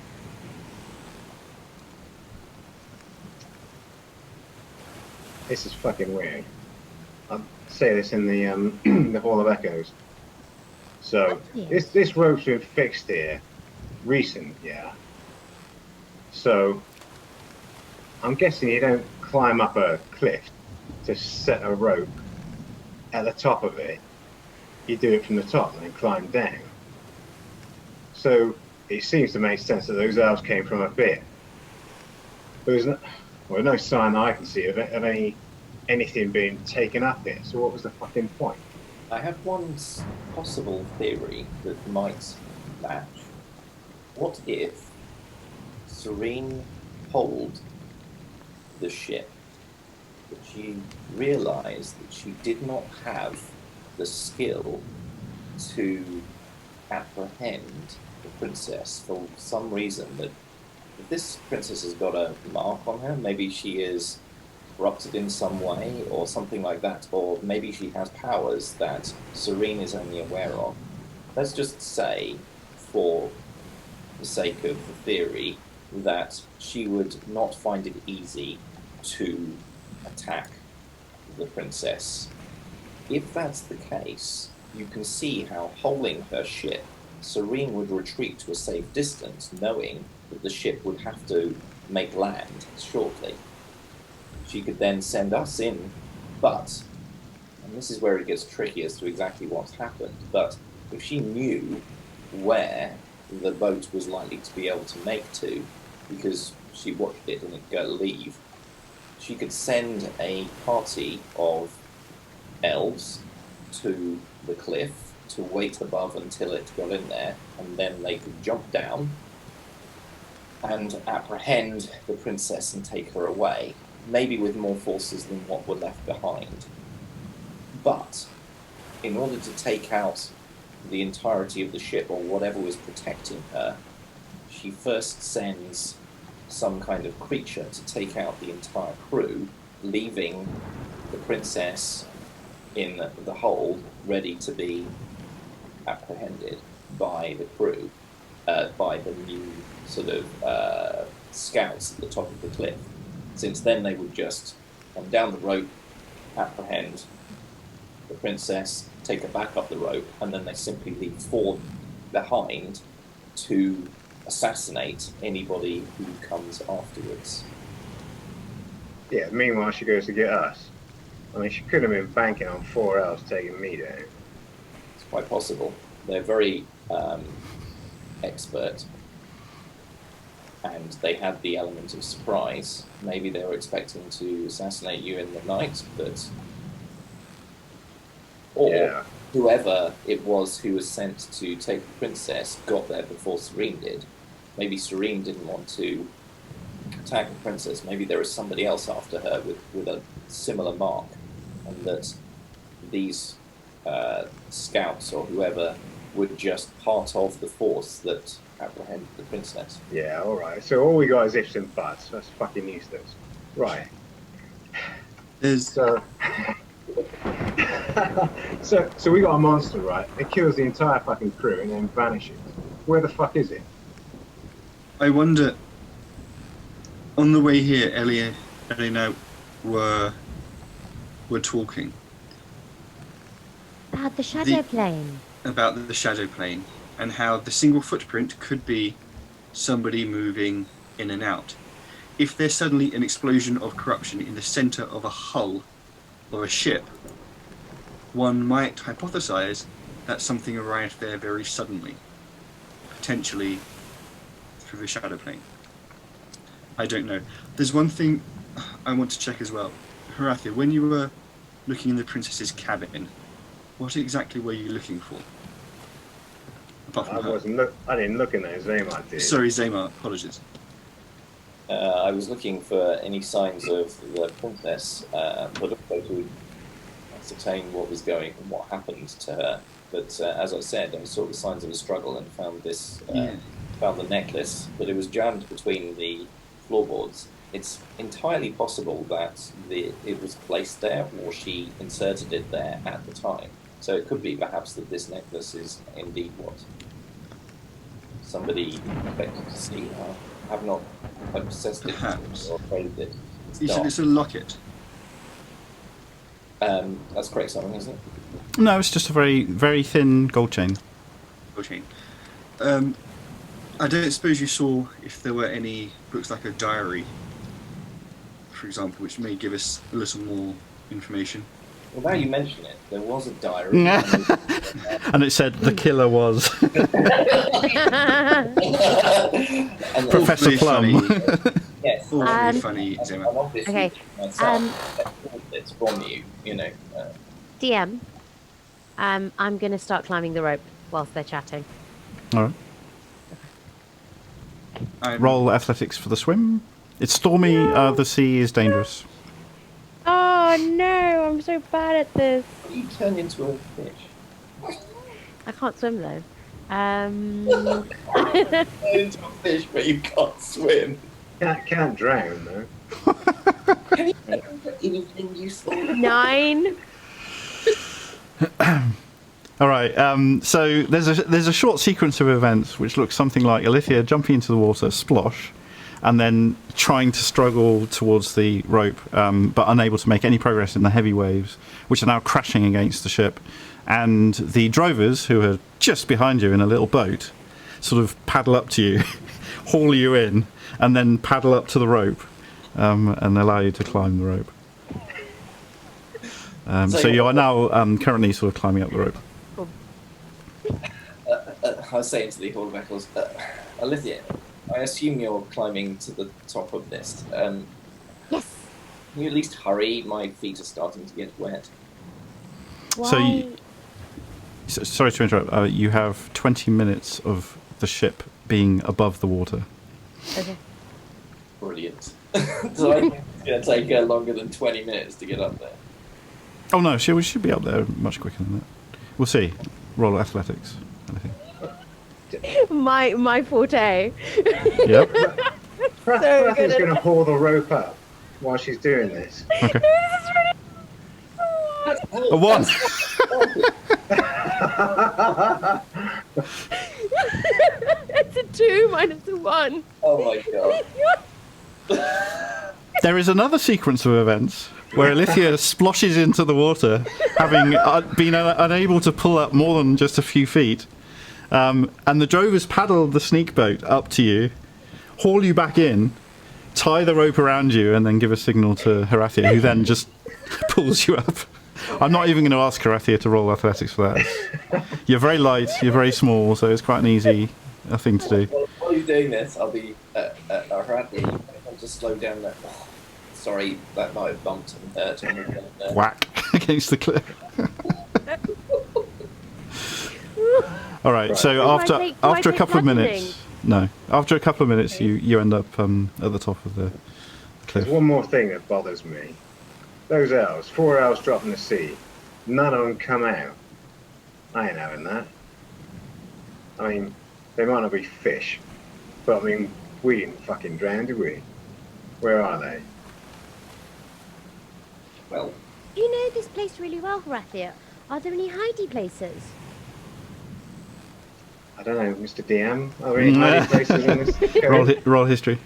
This is fucking weird. I'll say this in the the Hall of Echoes. So this rope's been fixed here, recent, yeah. So I'm guessing you don't climb up a cliff to set a rope at the top of it. You do it from the top and then climb down. So it seems to make sense that those elves came from a bit. There's no sign that I can see of anything being taken up here. So what was the fucking point? I have one possible theory that might match. What if Serene pulled the ship, but she realized that she did not have the skill to apprehend the princess for some reason. That if this princess has got a mark on her, maybe she is corrupted in some way or something like that, or maybe she has powers that Serene is only aware of. Let's just say, for the sake of the theory, that she would not find it easy to attack the princess. If that's the case, you can see how, holding her ship, Serene would retreat to a safe distance, knowing that the ship would have to make land shortly. She could then send us in, but, and this is where it gets tricky as to exactly what's happened, but if she knew where the boat was likely to be able to make to, because she watched it and it go leave, she could send a party of elves to the cliff to wait above until it got in there, and then they could jump down and apprehend the princess and take her away, maybe with more forces than what were left behind. But in order to take out the entirety of the ship or whatever was protecting her, she first sends some kind of creature to take out the entire crew, leaving the princess in the hold ready to be apprehended by the crew, by the new sort of scouts at the top of the cliff. Since then they would just come down the rope, apprehend the princess, take her back up the rope, and then they simply leave four behind to assassinate anybody who comes afterwards. Yeah, meanwhile she goes to get us. I mean, she could have been banking on 4 elves taking me down. It's quite possible. They're very expert, and they had the element of surprise. Maybe they were expecting to assassinate you in the night, but... Or whoever it was who was sent to take the princess got there before Serene did. Maybe Serene didn't want to attack the princess. Maybe there was somebody else after her with a similar mark, and that these scouts or whoever were just part of the force that apprehended the princess. Yeah, alright. So all we got is ifs and buts. That's fucking useless. Right. So... so we got a monster, right? It kills the entire fucking crew and then vanishes. Where the fuck is it? I wonder. On the way here, Ellie and I were talking About the shadow plane. About the shadow plane and how the single footprint could be somebody moving in and out. If there's suddenly an explosion of corruption in the center of a hull or a ship, one might hypothesize that something arrived there very suddenly, potentially through the shadow plane. I don't know. There's one thing I want to check as well. Horathia, when you were looking in the princess's cabin, what exactly were you looking for? Apart from her. I didn't look in there. Zamar did. Sorry, Zamar. Apologies. I was looking for any signs of the princess, but also to ascertain what was going and what happened to her. But as I said, I saw the signs of a struggle and found this, found the necklace, but it was jammed between the floorboards. It's entirely possible that it was placed there, or she inserted it there at the time. So it could be perhaps that this necklace is indeed what somebody expected to see. I have not possessed it or traded it. You said it's a locket. That's correct, Simon, isn't it? No, it's just a very, very thin gold chain. Gold chain. I don't suppose you saw if there were any books like a diary, for example, which may give us a little more information. Well, now you mention it, there was a diary. And it said the killer was Professor Plum. Yes. All very funny, Zema. Okay. It's from you, you know. DM, I'm going to start climbing the rope whilst they're chatting. All right. Roll athletics for the swim. It's stormy. The sea is dangerous. Oh no, I'm so bad at this. You turn into a fish. I can't swim though. Turn into a fish, but you can't swim. Can't drown though. Can you remember anything useful? 9. All right. So there's a short sequence of events which looks something like Alithia jumping into the water, splosh, and then trying to struggle towards the rope, but unable to make any progress in the heavy waves, which are now crashing against the ship. And the drovers, who are just behind you in a little boat, sort of paddle up to you, haul you in, and then paddle up to the rope, and allow you to climb the rope. So you are now currently sort of climbing up the rope. I was saying to the Hall of Echoes, Alithia, I assume you're climbing to the top of this. Yes. Can you at least hurry? My feet are starting to get wet. Why? Sorry to interrupt. You have 20 minutes of the ship being above the water. Okay. Brilliant. So I think it's going to take longer than 20 minutes to get up there. Oh no, we should be up there much quicker than that. We'll see. Roll athletics. Anything. My forte. Yep. Rathia's going to haul the rope up while she's doing this. Okay. A 1. It's a 2 minus a 1. Oh my god. There is another sequence of events where Alithia splashes into the water, having been unable to pull up more than just a few feet. And the drovers paddle the sneak boat up to you, haul you back in, tie the rope around you, and then give a signal to Horathia, who then just pulls you up. I'm not even going to ask Horathia to roll athletics for that. You're very light, you're very small, so it's quite an easy thing to do. Well, while you're doing this, I'll be Horathia. I'll just slow down that. Oh, sorry, that might have bumped and hurt. Whack against the cliff. All right. So after a couple of minutes, after a couple of minutes, you end up at the top of the cliff. There's one more thing that bothers me. Those elves, 4 elves drop in the sea. None of them come out. I ain't having that. I mean, they might not be fish, but I mean, we didn't fucking drown, did we? Where are they? Well, You know this place really well, Horathia. Are there any hidey places? I don't know, Mr. DM. Are there any hiding places in this? Roll history.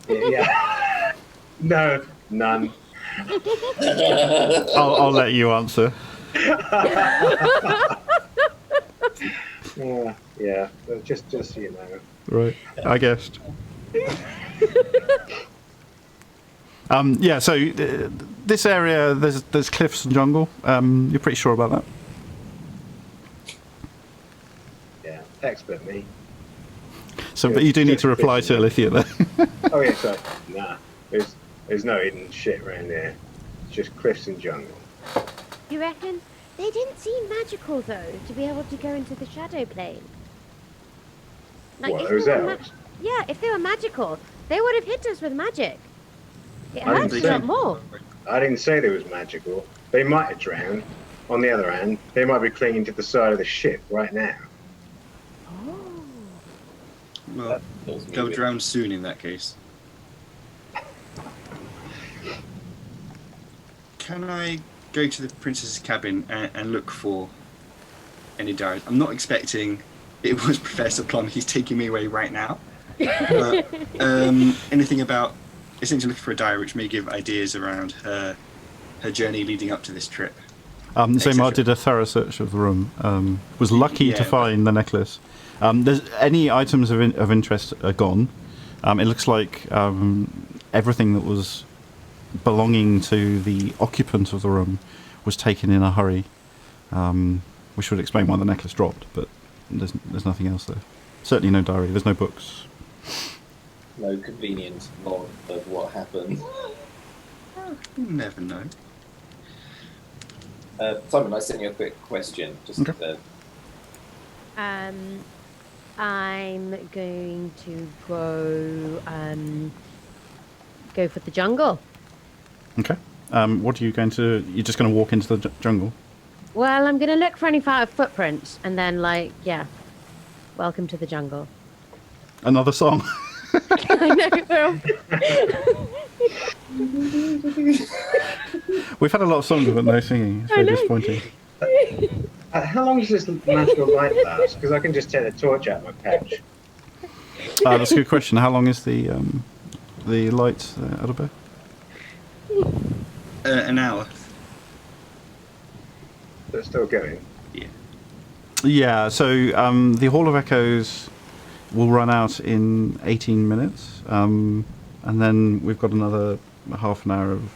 Yeah. No, none. I'll let you answer. Yeah. Just so you know. Right, I guessed. Yeah. So this area, there's cliffs and jungle. You're pretty sure about that? Yeah, expert me. So, but you do need to reply to Alithia there. Oh yeah, sorry. Nah, there's no hidden shit around there. It's just cliffs and jungle. You reckon? They didn't seem magical though, to be able to go into the shadow plane. What, if those they were elves? yeah, if they were magical, they would have hit us with magic. It I didn't hurts a say- lot more. I didn't say they was magical. They might have drowned. On the other hand, they might be clinging to the side of the ship right now. Oh. Well, they'll drown soon in that case. Can I go to the princess's cabin and look for any diaries? I'm not expecting it was Professor Plum. He's taking me away right now. But, anything about essentially looking for a diary which may give ideas around her journey leading up to this trip. Zaymar did a thorough search of the room. Was lucky to find the necklace. There's any items of interest are gone. It looks like everything that was belonging to the occupant of the room was taken in a hurry, which would explain why the necklace dropped. But there's nothing else there. Certainly no diary. There's no books. no convenient log of what happened. You never know. Simon, I sent you a quick question. Just Okay. I'm going to go for the jungle. Okay. What are you going to... You're just going to walk into the jungle? Well, I'm going to look for any footprints and then, welcome to the jungle. Another song? I know. We've had a lot of songs but no singing. It's very disappointing. How long does this natural light last? Because I can just take the torch out of my pouch. That's a good question. How long is the light, Adalbert? An hour. So it's still going. Yeah. Yeah, so the Hall of Echoes will run out in 18 minutes. And then we've got another half an hour of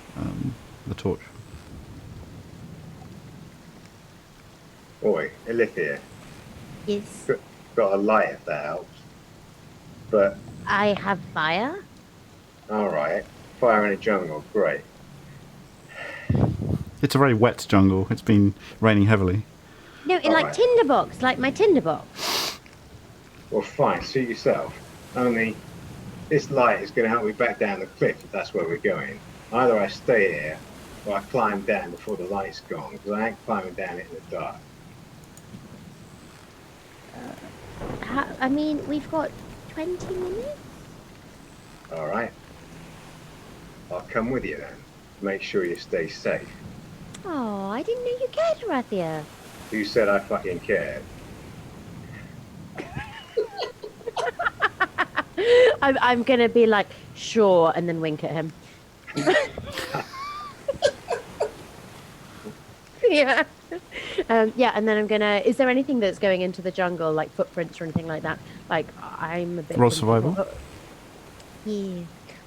the torch. Oi, Ilithia. Yes. Got a light if that helps. But, I have fire. alright. Fire in a jungle, great. It's a very wet jungle. It's been raining heavily. No, in Alright. tinderbox, like my tinderbox. Well, fine, suit yourself. Only, this light is going to help me back down the cliff if that's where we're going. Either I stay here, or I climb down before the light's gone, because I ain't climbing down it in the dark. I mean, we've got 20 minutes. Alright. I'll come with you then. Make sure you stay safe. Oh, I didn't know you cared, Rathia. Who said I fucking cared? I'm gonna be like, sure, and then wink at him. Yeah. Yeah, and then I'm gonna... Is there anything that's going into the jungle, like footprints or anything like that? Like, I'm a bit... Roll survival? Yeah.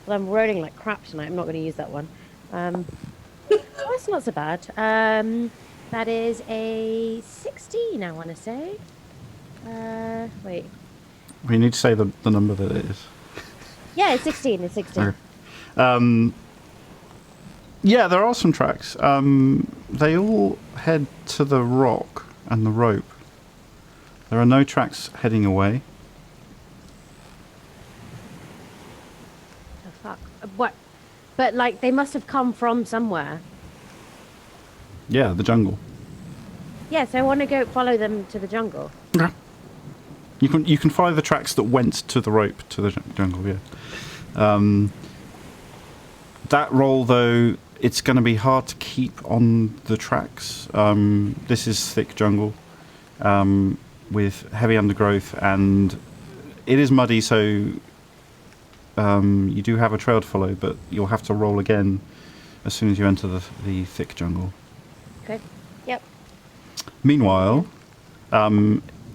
Well, I'm rolling like crap tonight. I'm not going to use that one. That's not so bad. That is a 16, I want to say. Wait. We need to say the number that it is. Yeah, it's 16. It's 16. Okay. Yeah, there are some tracks. They all head to the rock and the rope. There are no tracks heading away. Oh, fuck. What? But, like, they must have come from somewhere. Yeah, the jungle. Yeah, so I want to go follow them to the jungle. Okay. You can follow the tracks that went to the rope to the jungle, yeah. That roll, though, it's going to be hard to keep on the tracks. This is thick jungle with heavy undergrowth, and it is muddy, so you do have a trail to follow, but you'll have to roll again as soon as you enter the thick jungle. Okay. Yep. Meanwhile,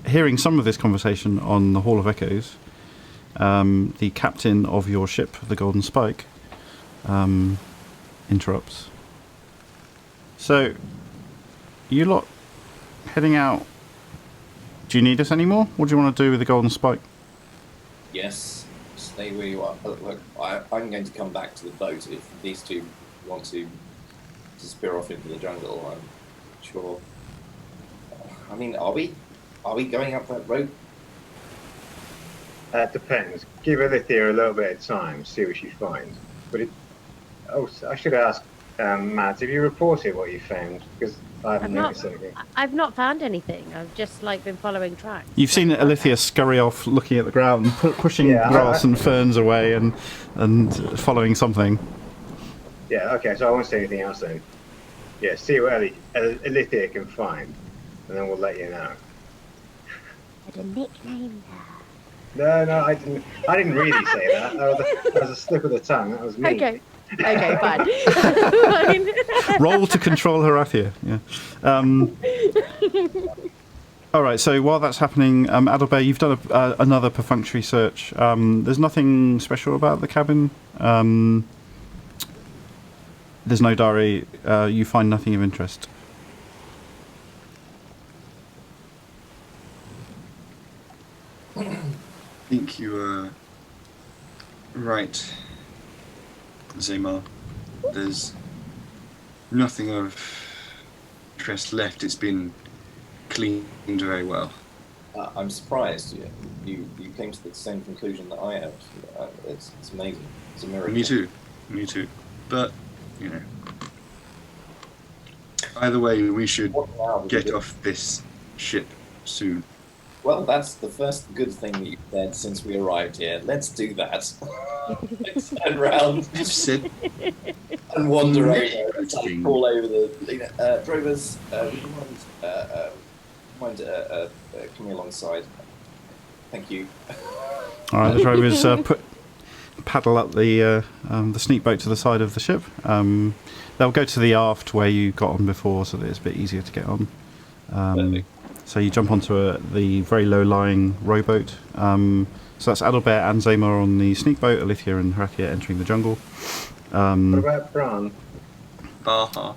hearing some of this conversation on the Hall of Echoes, the captain of your ship, the Golden Spike, interrupts. So, you lot heading out. Do you need us anymore? What do you want to do with the Golden Spike? Yes, stay where you are. Look, I'm going to come back to the boat if these two want to disappear off into the jungle. I'm sure. I mean, are we going up that road? Depends. Give Ilithia a little bit of time, see what she finds. But I should ask Matt, have you reported what you found? Because I haven't noticed anything. I've not found anything. I've just been following tracks. You've seen Ilithia scurry off, looking at the ground, pushing grass and ferns away, and following something. Yeah. Okay. So I won't say anything else then. Yeah. See what Ilithia can find, and then we'll let you know. Had a nickname No, I didn't. I didn't really say that. That was a slip of the tongue. That was me. Okay. Okay, fine. Roll to control Horathia. Yeah. All right. So while that's happening, Adalbert, you've done another perfunctory search. There's nothing special about the cabin. There's no diary. You find nothing of interest. I think you are right, Zaymar. There's nothing of interest left. It's been cleaned very well. I'm surprised you came to the same conclusion that I have. It's amazing. It's a miracle. Me too. But either way, we should get off this ship soon. Well, that's the first good thing that you've said since we arrived here. Let's do that. Let's turn around Sit. and wander over. Call over the drovers. Would you mind coming alongside? Thank you. All right, the drovers paddle up the sneak boat to the side of the ship. They'll go to the aft where you got on before, so that it's a bit easier to get on. So you jump onto the very low-lying rowboat. So that's Adalbert and Zamar on the sneak boat, Alithia and Harathia entering the jungle. What about Bran? Baha.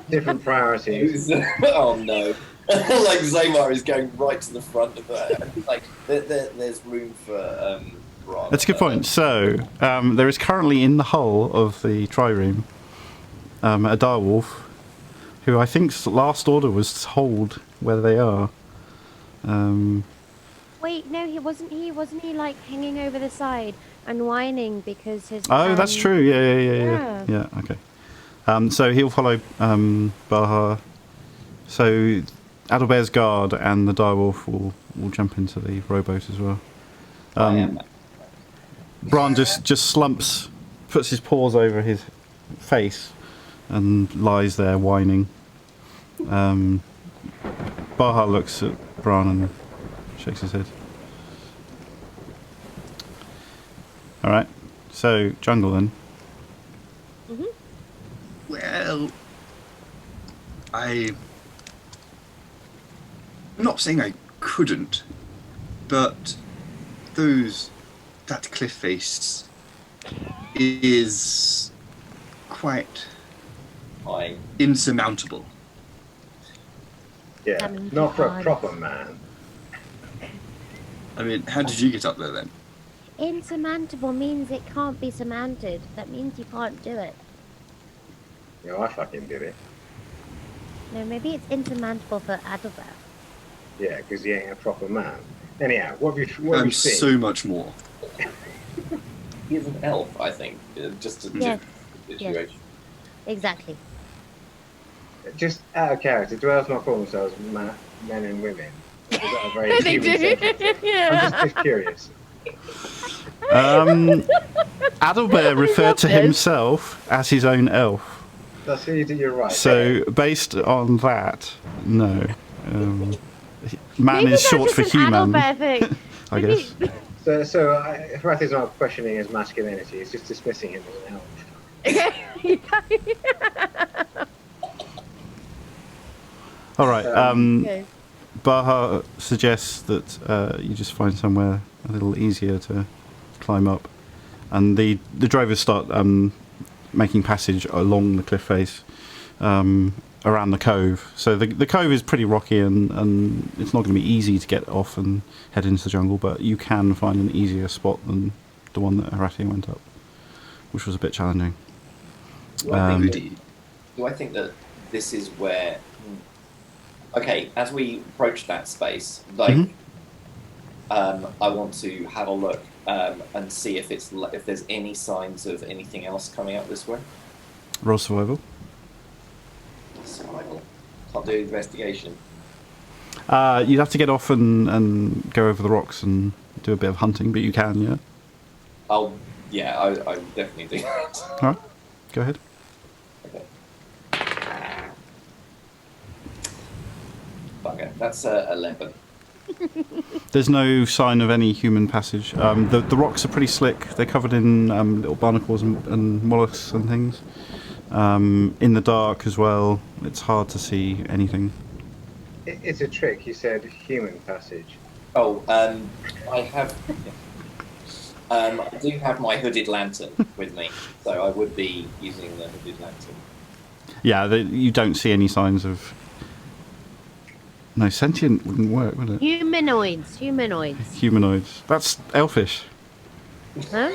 Different priorities. Oh no. Like Zamar is going right to the front of that. Like there's room for Bran. That's a good point. So there is currently in the hull of the trireme a direwolf, who I think's last order was hold where they are. Wait, no, wasn't he like hanging over the side and whining because his. Oh, that's true. Yeah. Okay. So he'll follow Baha. So Adalbert's guard and the direwolf will jump into the rowboat as well. Bran just slumps, puts his paws over his face, and lies there whining. Baha looks at Bran and shakes his head. All right, so jungle then. Well, I'm not saying I couldn't, but that cliff face is quite insurmountable. Yeah, not for a proper man. I mean, how did you get up there then? Insurmountable means it can't be surmounted. That means you can't do it. I fucking did it. No, maybe it's insurmountable for Adalbert. Yeah, because he ain't a proper man. Anyhow, what have you seen? So much more. He's an elf, I think. Just a different situation. Exactly. Just out of character, do elves not call themselves men and women? Is that a very human sentence? Yeah. I'm just curious. Adalbert referred to himself as his own elf. That's you're right. So based on that, no. Man Maybe is short that's for just an human, Adalbert thing. I guess. So Harath is not questioning his masculinity; he's just dismissing him as an elf. All right. Okay. Baha suggests that you just find somewhere a little easier to climb up, and the drovers start making passage along the cliff face around the cove. So the cove is pretty rocky, and it's not going to be easy to get off and head into the jungle, but you can find an easier spot than the one that Harathia went up, which was a bit challenging. Do I think that this is where... Okay, as we approach that space, like, I want to have a look and see if there's any signs of anything else coming up this way. Roll survival. Survival. Can't do investigation. You'd have to get off and go over the rocks and do a bit of hunting, but you can, yeah? I would definitely do that. All right, go ahead. Okay. Okay, that's 11. There's no sign of any human passage. The rocks are pretty slick. They're covered in little barnacles and mollusks and things. In the dark as well, it's hard to see anything. It's a trick. You said human passage. Oh, I have... I do have my hooded lantern with me, so I would be using the hooded lantern. Yeah, you don't see any signs of... No, sentient wouldn't work, would it? Humanoids. Humanoids. That's elfish. Huh?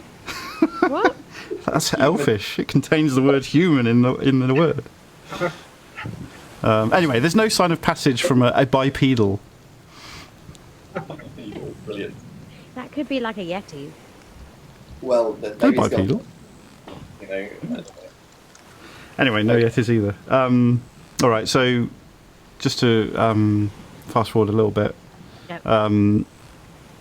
What? That's elfish. It contains the word human in the word. Anyway, there's no sign of passage from a bipedal. Brilliant. That could be like a yeti. Well, No maybe it's got, bipedal. you know. Anyway, no yetis either. All right, so just to fast forward a little bit, Yep.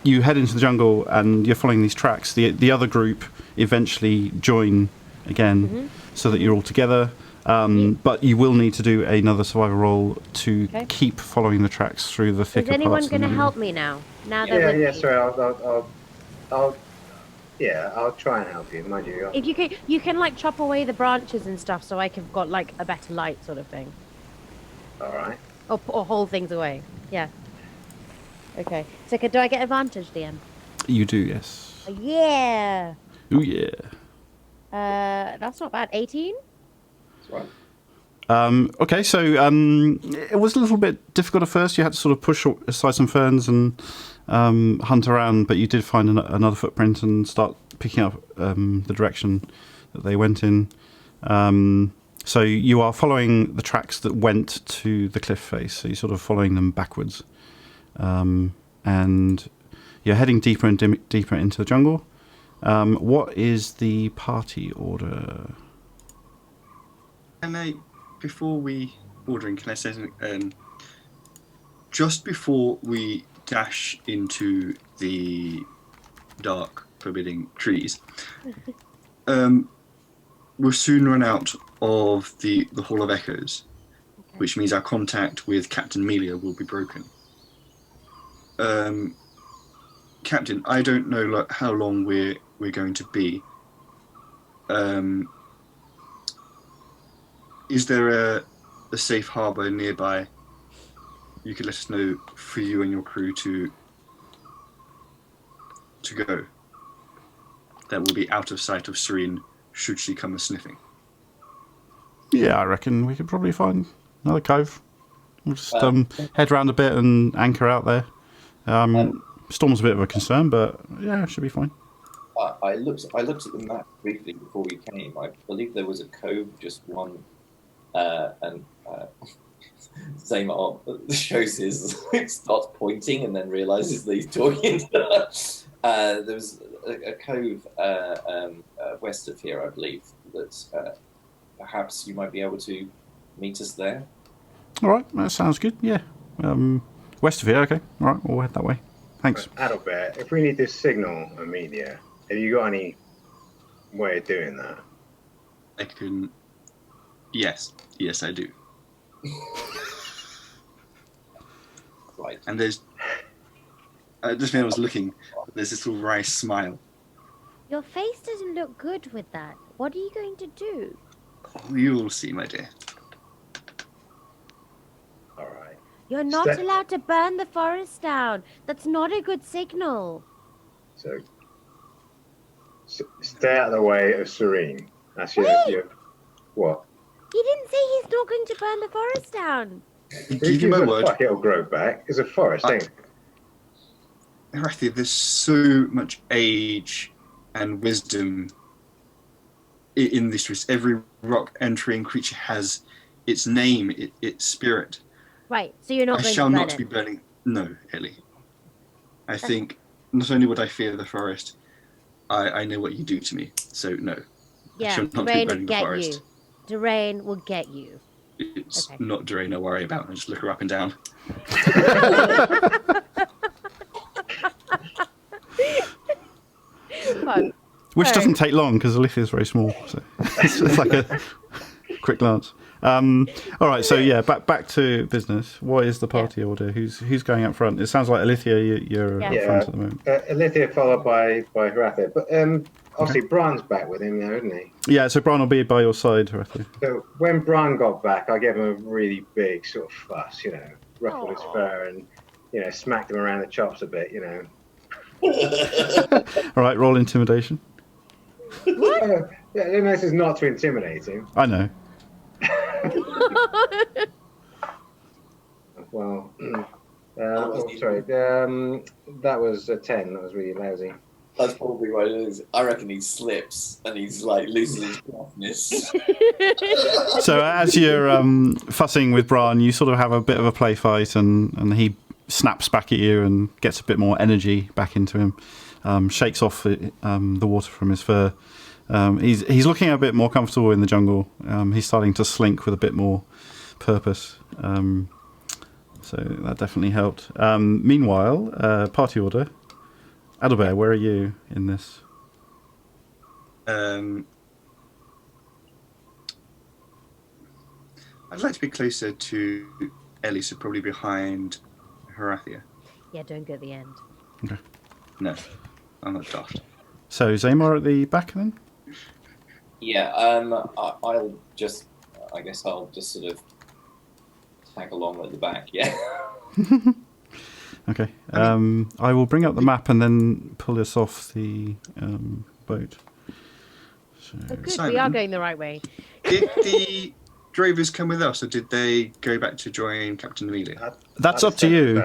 you head into the jungle and you're following these tracks. The other group eventually join again, so that you're all together. But you will need to do another survival roll to keep following the tracks through the thicker Is anyone parts. going to help me now? Now that Yeah, we're yeah. Sorry, I'll try and help you. Mind you. if you can like chop away the branches and stuff, so I can got like a better light, sort of thing, All right. or hold things away. Yeah. Okay. So do I get advantage, DM? You do, yes. Yeah. Oh yeah. That's not bad. 18. That's right. Okay, so it was a little bit difficult at first. You had to sort of push aside some ferns and hunt around, but you did find another footprint and start picking up the direction that they went in. So you are following the tracks that went to the cliff face, so you're sort of following them backwards. And you're heading deeper and deeper into the jungle. What is the party order? Before we ordering, can I say something? Just before we dash into the dark, forbidding trees, we'll soon run out of the Hall of Echoes, which means our contact with Captain Melia will be broken. Captain, I don't know how long we're going to be. Is there a safe harbour nearby you could let us know for you and your crew to go? That will be out of sight of Serene should she come a-sniffing. Yeah, I reckon we could probably find another cove. We'll just head round a bit and anchor out there. Storm's a bit of a concern, but yeah, it should be fine. I looked at the map briefly before we came. I believe there was a cove, just one, and Zaymar shows starts pointing and then realizes that he's talking to her. There was a cove west of here, I believe, that perhaps you might be able to meet us there. All right, that sounds good. Yeah, west of here. Okay, all right, we'll head that way. Thanks. Adalbert, if we need to signal Amelia, have you got any way of doing that? I can. Yes, I do. Right. And there's. Just when I was looking, there's this little wry smile. Your face doesn't look good with that. What are you going to do? Oh, you'll see, my dear. All right. You're not allowed to burn the forest down. That's not a good signal. So stay out of the way of Serene. That's your what? He didn't say he's not going to burn the forest down. Give you my word. Fuck, it'll grow back. It's a forest, ain't it? Arathi, there's so much age and wisdom in this twist. Every rock entering creature has its name, its spirit. Right, so you're not going to burn it. I shall not be burning. No, Ellie. I think not only would I fear the forest, I know what you do to me. So no, I shall not be burning the forest. Durain will get you. It's not Durain I worry about. I just look her up and down. Which doesn't take long because Alithia is very small, so it's like a quick glance. All right, so yeah, back to business. What is the party order? Who's going up front? It sounds like Alithia, you're up front at the moment. Alithia followed by Horathia, but obviously Bran's back with him now, isn't he? Yeah, so Bran will be by your side, Horathia. So when Bran got back, I gave him a really big sort of fuss, ruffled his fur and smacked him around the chops a bit, All right, roll intimidation. What? This is not to intimidate him. I know. Well, sorry. That was a 10. That was really lousy. That's probably what it is. I reckon he slips and he's like loses his roughness. So as you're fussing with Bran, you sort of have a bit of a play fight, and he snaps back at you and gets a bit more energy back into him, shakes off the water from his fur. He's looking a bit more comfortable in the jungle. He's starting to slink with a bit more purpose. So that definitely helped. Meanwhile, party order. Adalbert, where are you in this? I'd like to be closer to Ellie, so probably behind Horathia. Yeah, don't go at the end. Okay. No, I'm not daft. So Zamar at the back then? Yeah, I guess I'll just sort of tag along at the back, yeah. Okay. I will bring up the map and then pull us off the boat. So, Oh, good. We Simon. are going the right way. Did the drovers come with us, or did they go back to join Captain Amelia? that's I up to you.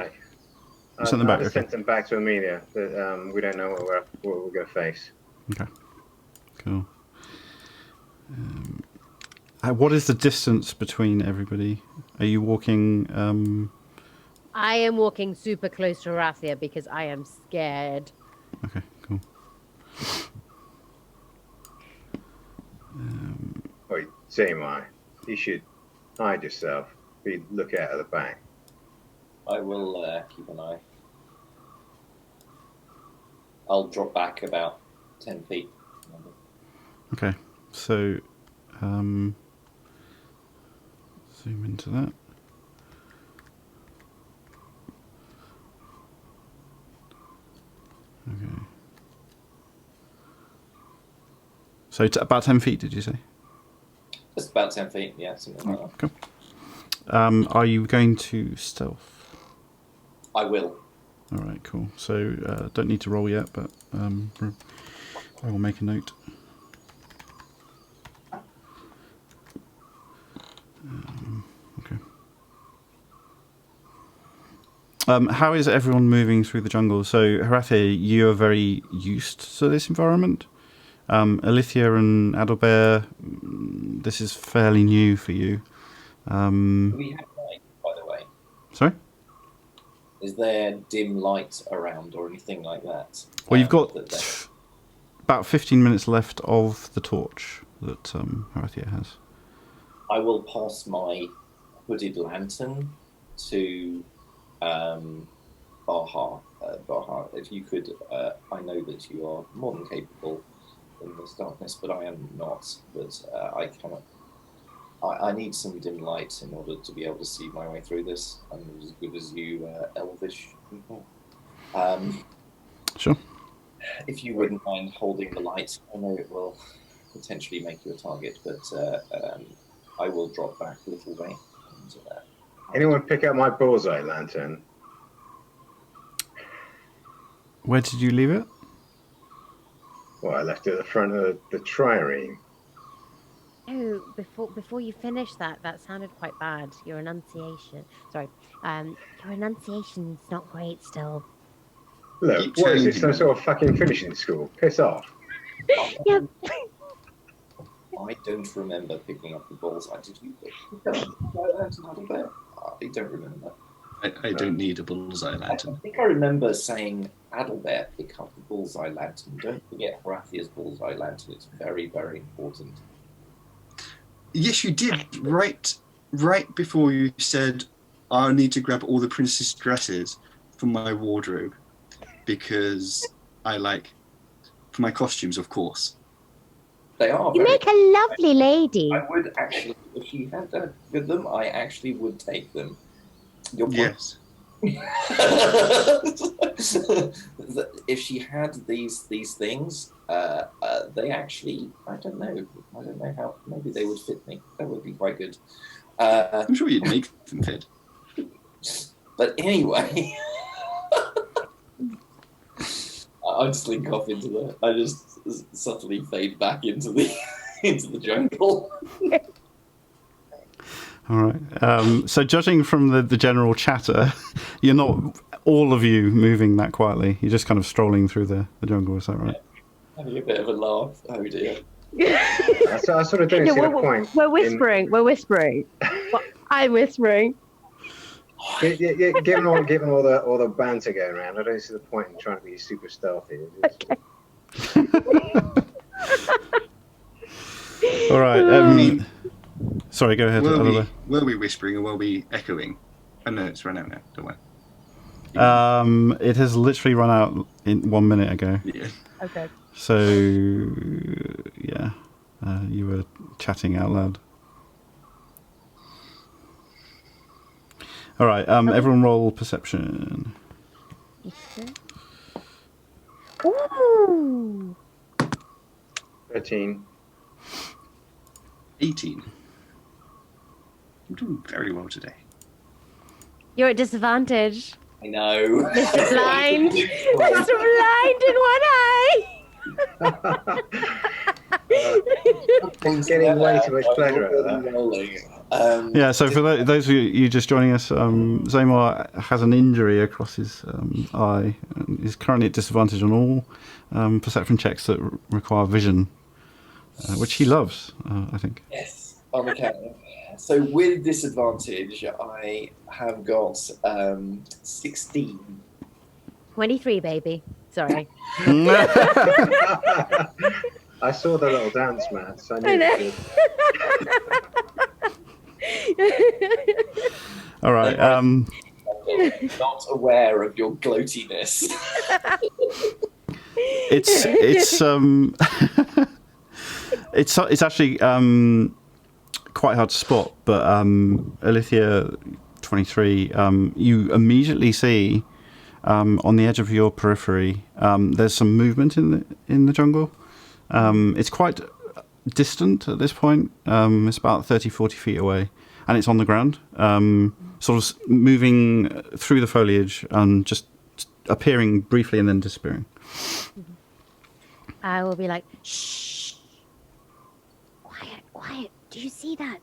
Send them back, I okay. sent them back to Amelia. But, we don't know what we're going to face. Okay. Cool. What is the distance between everybody? Are you walking? I am walking super close to Horathia because I am scared. Okay. Cool. Wait, Zamar, you should hide yourself. Look out of the back. I will keep an eye. I'll drop back about 10 feet. Okay. So, zoom into that. Okay. So about 10 feet, did you say? Just about 10 feet, yeah, something like that. Cool. Are you going to stealth? I will. All right, cool. So don't need to roll yet, but I will make a note. Okay. How is everyone moving through the jungle? So, Horathia, you are very used to this environment. Alithia and Adalbert, this is fairly new for you. We have light, by the way. Sorry? Is there dim light around or anything like that? Well, you've got that about 15 minutes left of the torch that Horathia has. I will pass my hooded lantern to Baha. Baha, if you could, I know that you are more than capable in this darkness, but I am not. But I cannot. I need some dim light in order to be able to see my way through this. I'm not as good as you, elvish people. Sure. If you wouldn't mind holding the light, I know it will potentially make you a target, but I will drop back a little way. And, Anyone pick up my bullseye lantern? Where did you leave it? Well, I left it at the front of the trireme. Oh, before you finish that sounded quite bad. Your enunciation. Sorry. Your enunciation's not great still. Look, what is this, some sort of fucking finishing school? Piss off. Yeah. I don't remember picking up the balls. Did you pick up the lantern? I don't remember. I don't need a bullseye I lantern. think I remember saying, Adalbert, pick up the bullseye lantern. Don't forget Horathia's bullseye lantern. It's very, very important. Yes, you did. Right before you said, I need to grab all the princess dresses from my wardrobe because for my costumes, of course. They are. You make a lovely lady. I would actually, if you had that with them, I actually would take them. Your point. Yes. If she had these things, they actually, I don't know how, maybe they would fit me. That would be quite good. I'm sure you'd make them fit. But anyway, I just slink off I just subtly fade back into the jungle. All right. So judging from the general chatter, you're not all of you moving that quietly. You're just kind of strolling through the jungle, is that right? Having a bit of a laugh. Oh dear. So I sort of don't see the point. We're whispering. We're whispering. I'm whispering. Given all the banter going around, I don't see the point in trying to be super stealthy. Okay. All right. Sorry, go ahead. Were we whispering or were we echoing? Oh no, it's run out now. Don't worry. It has literally run out 1 minute ago. Yeah. Okay. So, yeah, you were chatting out loud. All right, everyone roll perception. Ooh. 13. 18. I'm doing very well today. You're at disadvantage. I know. Mr. Blind. Mr. Blind in one eye. I'm getting way too much pleasure out of that. Yeah, so for those of you just joining us, Zamar has an injury across his eye and is currently at disadvantage on all perception checks that require vision, which he loves, I think. Yes, on the camera. So with disadvantage, I have got 16. 23, baby. Sorry. I saw the little dance mat, so I knew it was All right. I'm not aware of your gloatiness. It's actually quite hard to spot, but Alithia 23, you immediately see on the edge of your periphery there's some movement in the jungle. It's quite distant at this point. It's about 30-40 feet away, and it's on the ground, sort of moving through the foliage and just appearing briefly and then disappearing. I will be like, shh. Quiet. Do you see that?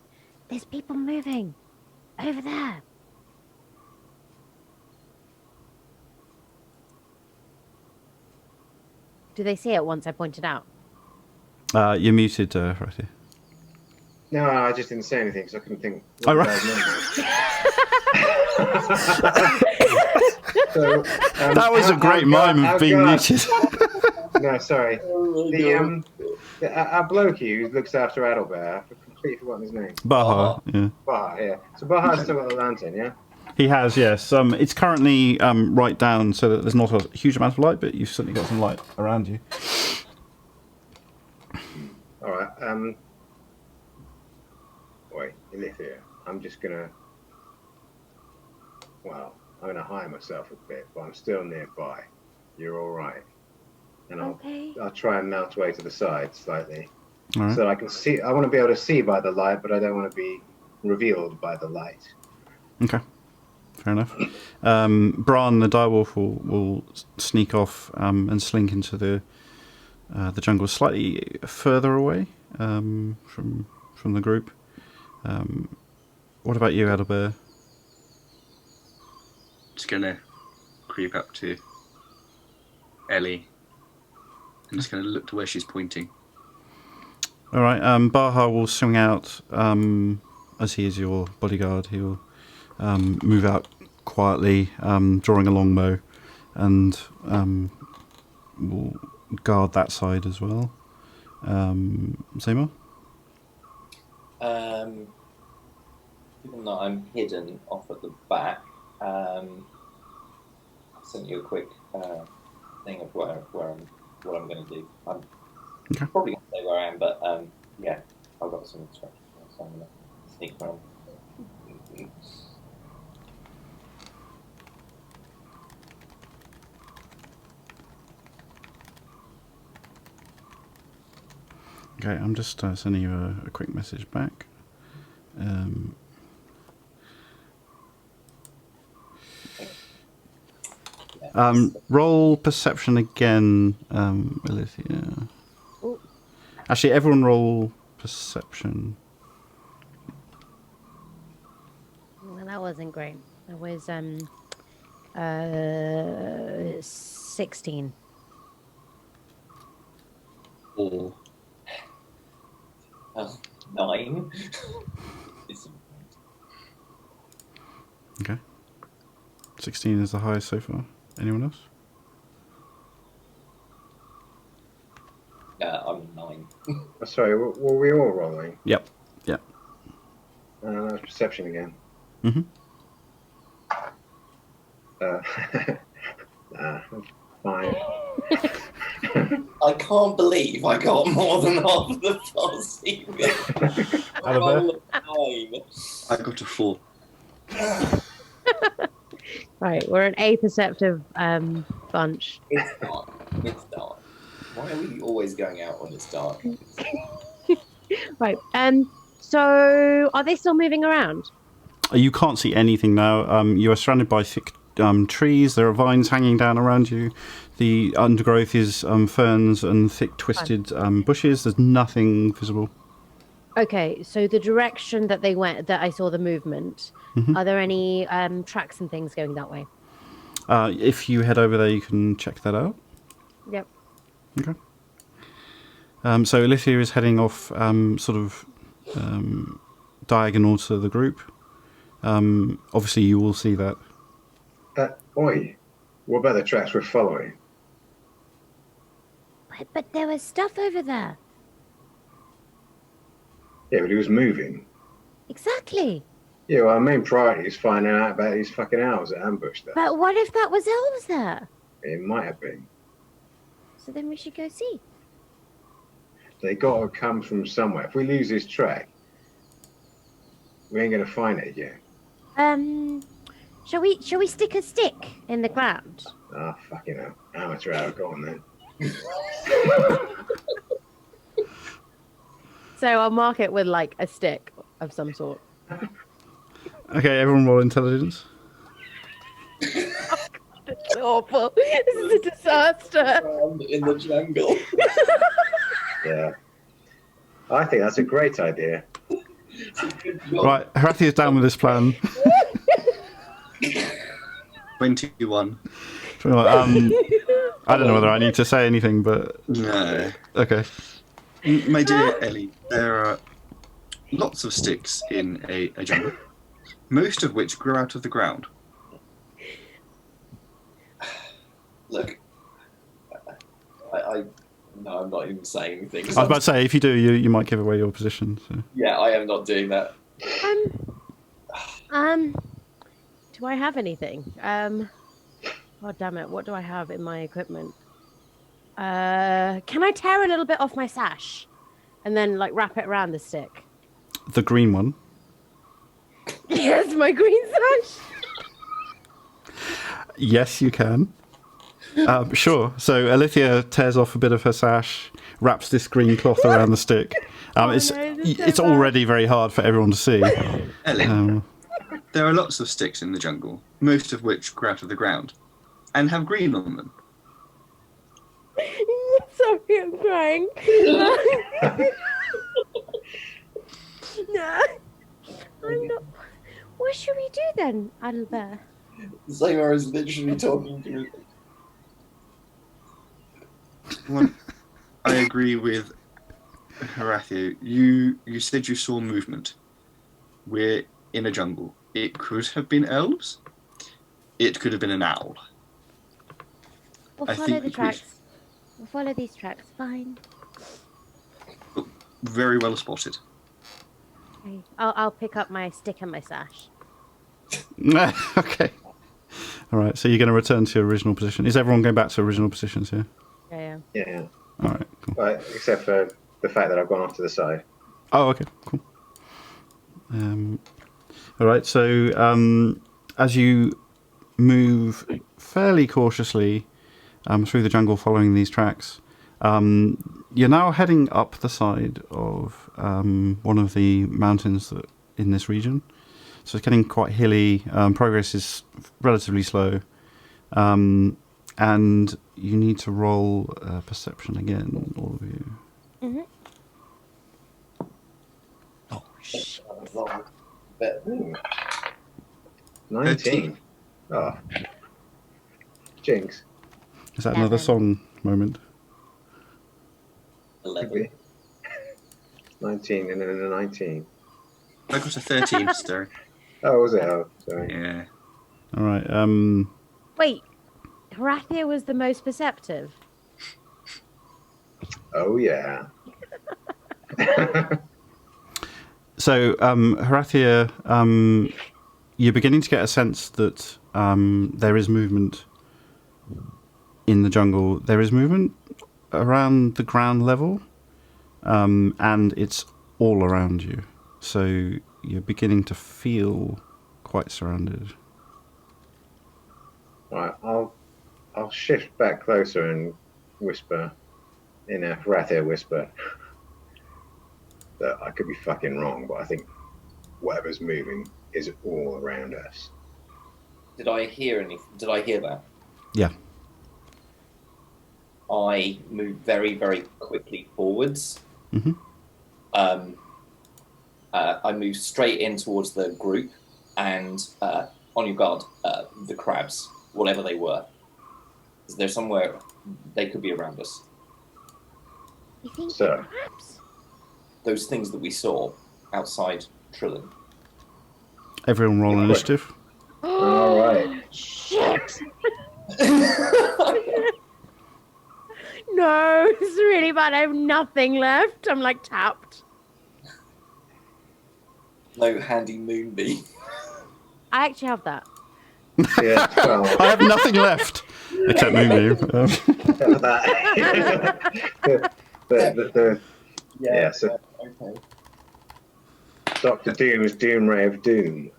There's people moving over there. Do they see it once I point it out? You're muted, Rothy. No, I just didn't say anything because I couldn't think. Oh, right. So, that was a great mime of being muted. No, sorry. Our bloke who looks after Adalbert, I've completely forgotten his name. Baha, yeah. Baha, yeah. So Baha's still got the lantern, yeah? He has, yes. It's currently right down so that there's not a huge amount of light, but you've certainly got some light around you. All right. Wait, Ilithia, I'm just gonna. Well, I'm gonna hide myself a bit, but I'm still nearby. You're all right, and I'll try and melt away to the side slightly, all right, so that I can see. I want to be able to see by the light, but I don't want to be revealed by the light. Okay. Fair enough. Bran, the direwolf, will sneak off and slink into the jungle slightly further away from the group. What about you, Adalbert? Just gonna creep up to Ellie and just gonna look to where she's pointing. All right. Baha will swing out as he is your bodyguard. He will move out quietly, drawing a longbow, and will guard that side as well. Seymour? Given that I'm hidden off at the back, I'll send you a quick thing of what I'm going to do. I'm probably going to say where I am, but yeah, I've got some instructions, so I'm going to sneak around. Okay, I'm just sending you a quick message back. Roll perception again, Alithia. Actually, everyone roll perception. Well, that wasn't great. It was 16. Or 9. Okay. 16 is the highest so far. Anyone else? I'm 9. Sorry, were we all rolling? Yep. Yep. That's perception again. Mm-hmm. Fine. I can't believe I got more than half of the posse with Out of roll of 9. I got a 4. Right, we're an aperceptive bunch. It's dark. It's dark. Why are we always going out when it's dark? Right. So are they still moving around? You can't see anything now. You are surrounded by thick trees. There are vines hanging down around you. The undergrowth is ferns and thick twisted bushes. There's nothing visible. Okay, so the direction that they went, that I saw the movement, are there any tracks and things going that way? If you head over there, you can check that out. Yep. Okay. So Alicia is heading off sort of diagonal to the group. Obviously, you will see that. Oi, what about the tracks we're following? But there was stuff over there. Yeah, but he was moving. Exactly. Yeah, well, our main priority is finding out about these fucking owls that ambushed us. But what if that was elves there? It might have been. So then we should go see. They got to come from somewhere. If we lose this track, we ain't gonna find it again. Shall we stick a stick in the ground? Ah, fucking hell. Amateur hour, go on then. So I'll mark it with like a stick of some sort. Okay, everyone roll intelligence. It's awful. This is a disaster. In the jungle. Yeah. I think that's a great idea. Right, Harathi is down with this plan. 21. I don't know whether I need to say anything, but No. okay. My dear Ellie, there are lots of sticks in a jungle, most of which grow out of the ground. Look, no, I'm not even saying anything. I was about to say, if you do, you might give away your position. So. Yeah, I am not doing that. Do I have anything? Oh damn it! What do I have in my equipment? Can I tear a little bit off my sash, and then like wrap it around the stick? The green one. Yes, my green sash. Yes, you can. Sure. So Alithia tears off a bit of her sash, wraps this green cloth around the stick. It's already very hard for everyone to see. Ellie, there are lots of sticks in the jungle, most of which grow out of the ground, and have green on them. Sorry, I'm crying. No, I'm not. What should we do then, Albert? Zaymar is literally talking to me. Well, I agree with Horatio. You said you saw movement. We're in a jungle. It could have been elves. It could have been an owl. We'll I follow think the tracks. We'll follow these tracks. Fine. Very well spotted. Okay. I'll pick up my stick and my sash. Okay. All right. So you're going to return to your original position. Is everyone going back to original positions here? Yeah. Yeah. All right. Cool. Right, except for the fact that I've gone off to the side. Oh, okay. Cool. All right. So as you move fairly cautiously through the jungle, following these tracks, you're now heading up the side of one of the mountains that in this region. So it's getting quite hilly. Progress is relatively slow. And you need to roll perception again, all of you. Mm-hmm. Oh, shit. 19. Oh. Jinx. Is that another 11. song moment? Could 11. be. 19 and then a 19. I got a 13, sorry. Oh, was it? Oh, sorry. Yeah. All right. Wait, Horathia was the most perceptive. Oh, yeah. So, Horathia, you're beginning to get a sense that there is movement in the jungle. There is movement around the ground level, and it's all around you. So you're beginning to feel quite surrounded. Right, I'll shift back closer and whisper in a Horathia whisper. That I could be fucking wrong, but I think whatever's moving is all around us. Did I hear anything? Did I hear that? Yeah. I moved very, very quickly forwards. Mm-hmm. I moved straight in towards the group, and on your guard, the crabs, whatever they were. Is there somewhere they could be around us? You think So- perhaps? Those things that we saw outside Trillin. Everyone roll initiative. All right. Shit! No, it's really bad. I have nothing left. I'm like tapped. No handy moonbeam. I actually have that. Yeah, 12. I have nothing left except Moonbeam. Yeah, so Okay. Dr. Doom's Doom Ray of Doom.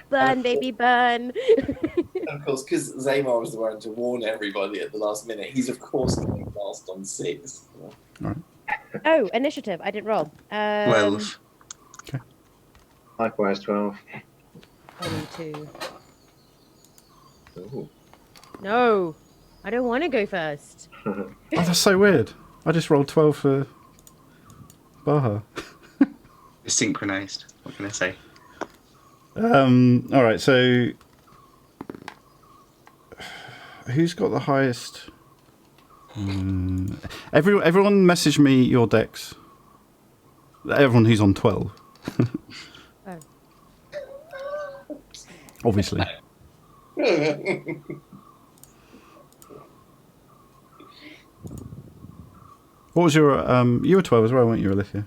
Burn, baby, burn. Of course, because Zaymar was the one to warn everybody at the last minute, he's of course going last on 6. Oh, initiative. I didn't roll. 12. Likewise, 12. 22. Ooh. No, I don't want to go first. Oh, that's so weird. I just rolled 12 for Baha. It's synchronized. What can I say? All right, so who's got the highest? Everyone message me your decks. Everyone who's on 12. Oh. Obviously. What was your you were 12 as well, weren't you, Alicia?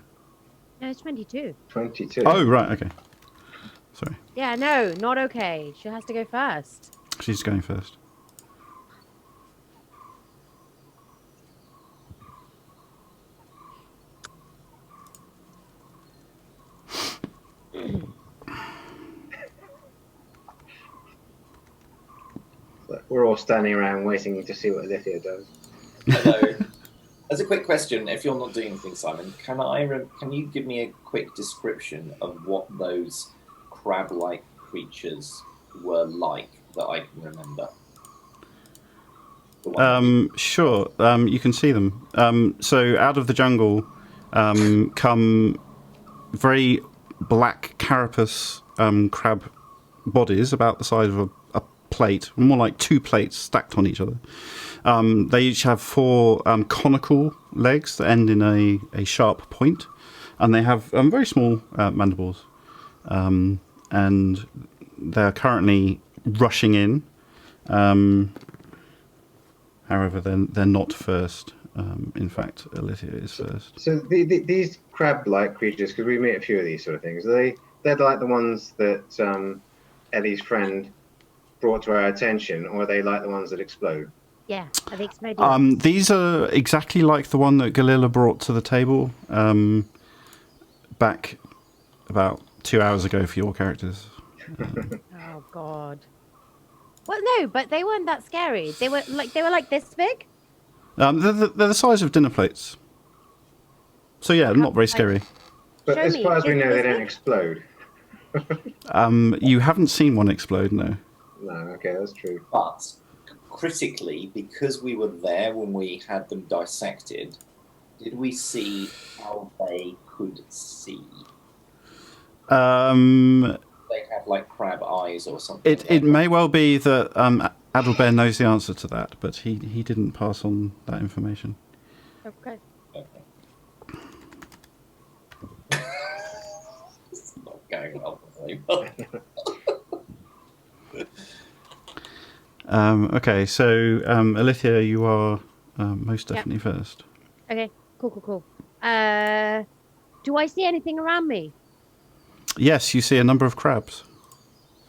No, it's 22. 22. Oh, right, okay. Sorry. Yeah, no, not okay. She has to go first. She's going first. We're all standing around waiting to see what Alithia does. Hello. As a quick question, if you're not doing anything, Simon, can you give me a quick description of what those crab-like creatures were like that I can remember? Sure. You can see them. So out of the jungle come very black carapace crab bodies about the size of a plate, more like 2 plates stacked on each other. They each have 4 conical legs that end in a sharp point, and they have very small mandibles. And they're currently rushing in. However, they're not first. In fact, Alithia is first. So these crab-like creatures, because we meet a few of these sort of things, they're like the ones that Ellie's friend brought to our attention, or are they like the ones that explode? Yeah, I think exploding. These are exactly like the one that Galila brought to the table back about 2 hours ago for your characters. Oh God. Well, no, but they weren't that scary. They were like this big. They're the size of dinner plates. So yeah, not very scary. But Show as me. far as we Is know, they this don't big? explode. You haven't seen one explode, no. No, okay, that's true. But critically, because we were there when we had them dissected, did we see how they could see? they have like crab eyes or something? It may well be that Adalbert knows the answer to that, but he didn't pass on that information. Okay. It's not going well for me. Okay, so Alithia, you are most definitely first. Okay. Cool. Do I see anything around me? Yes, you see a number of crabs.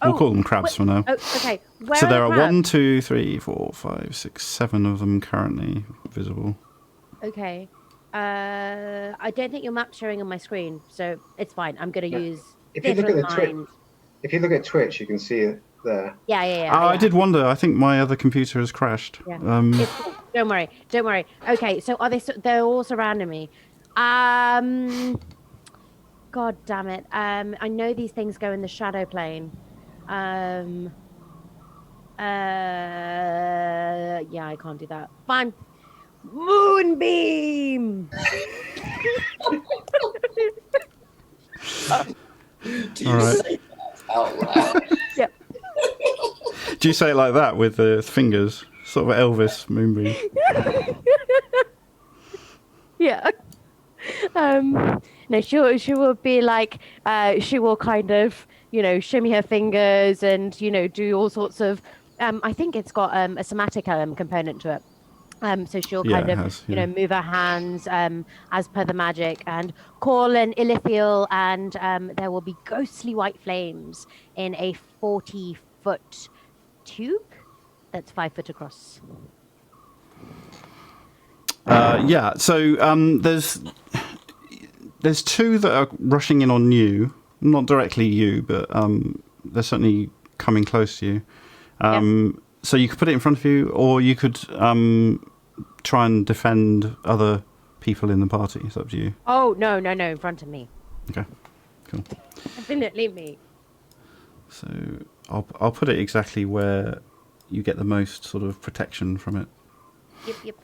We'll call them crabs for now. Oh, okay. Where So there the are crabs? 1, 2, 3, 4, 5, 6, 7 of them currently visible. Okay. I don't think your map's showing on my screen, so it's fine. I'm going to use. If you look at theatre the of Twitch, mind. if you look at Twitch, you can see it there. Yeah. I did wonder. I think my other computer has crashed. Yeah. It's cool. Don't worry. Okay, so are they? They're all surrounding me. God damn it. I know these things go in the shadow plane. Yeah, I can't do that. Fine. Moonbeam. Do you All right. say that out loud? Yep. Do you say it like that with the fingers? Sort of Elvis moonbeam. Yeah. No, she will be like, she will kind of, shimmy her fingers and, do all sorts of, I think it's got a somatic component to it. So she'll Yeah, kind it of, has, yeah. move her hands as per the magic and call an Ilithiel, and there will be ghostly white flames in a 40-foot tube that's 5 foot across. Yeah, so there's 2 that are rushing in on you. Not directly you, but they're certainly coming close to you. So you could put it in front of you, or you could try and defend other people in the party. It's up to you. Oh, no, in front of me. Okay, cool. Definitely me. So I'll put it exactly where you get the most sort of protection from it. Yep.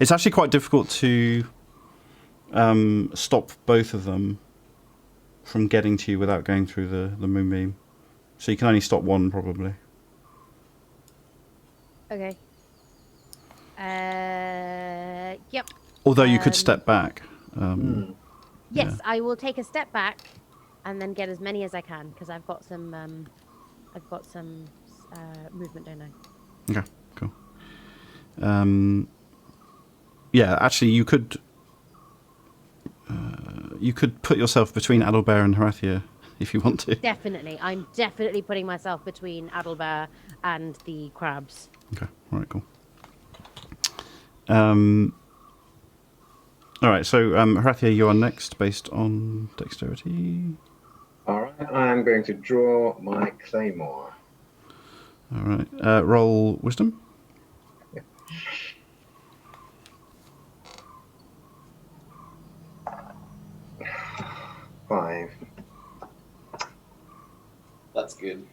It's actually quite difficult to stop both of them from getting to you without going through the moonbeam. So you can only stop one, probably. Okay. Yep. Although you could step back. Yes, Yeah. I will take a step back and then get as many as I can, because I've got some movement, don't I? Okay, cool. Yeah, actually, you could put yourself between Adalbert and Horathia if you want to. Definitely. I'm definitely putting myself between Adalbert and the crabs. Okay, all right, cool. All right, so Horathia, you are next based on dexterity. All right, I'm going to draw my claymore. All right, roll wisdom. Five. That's good.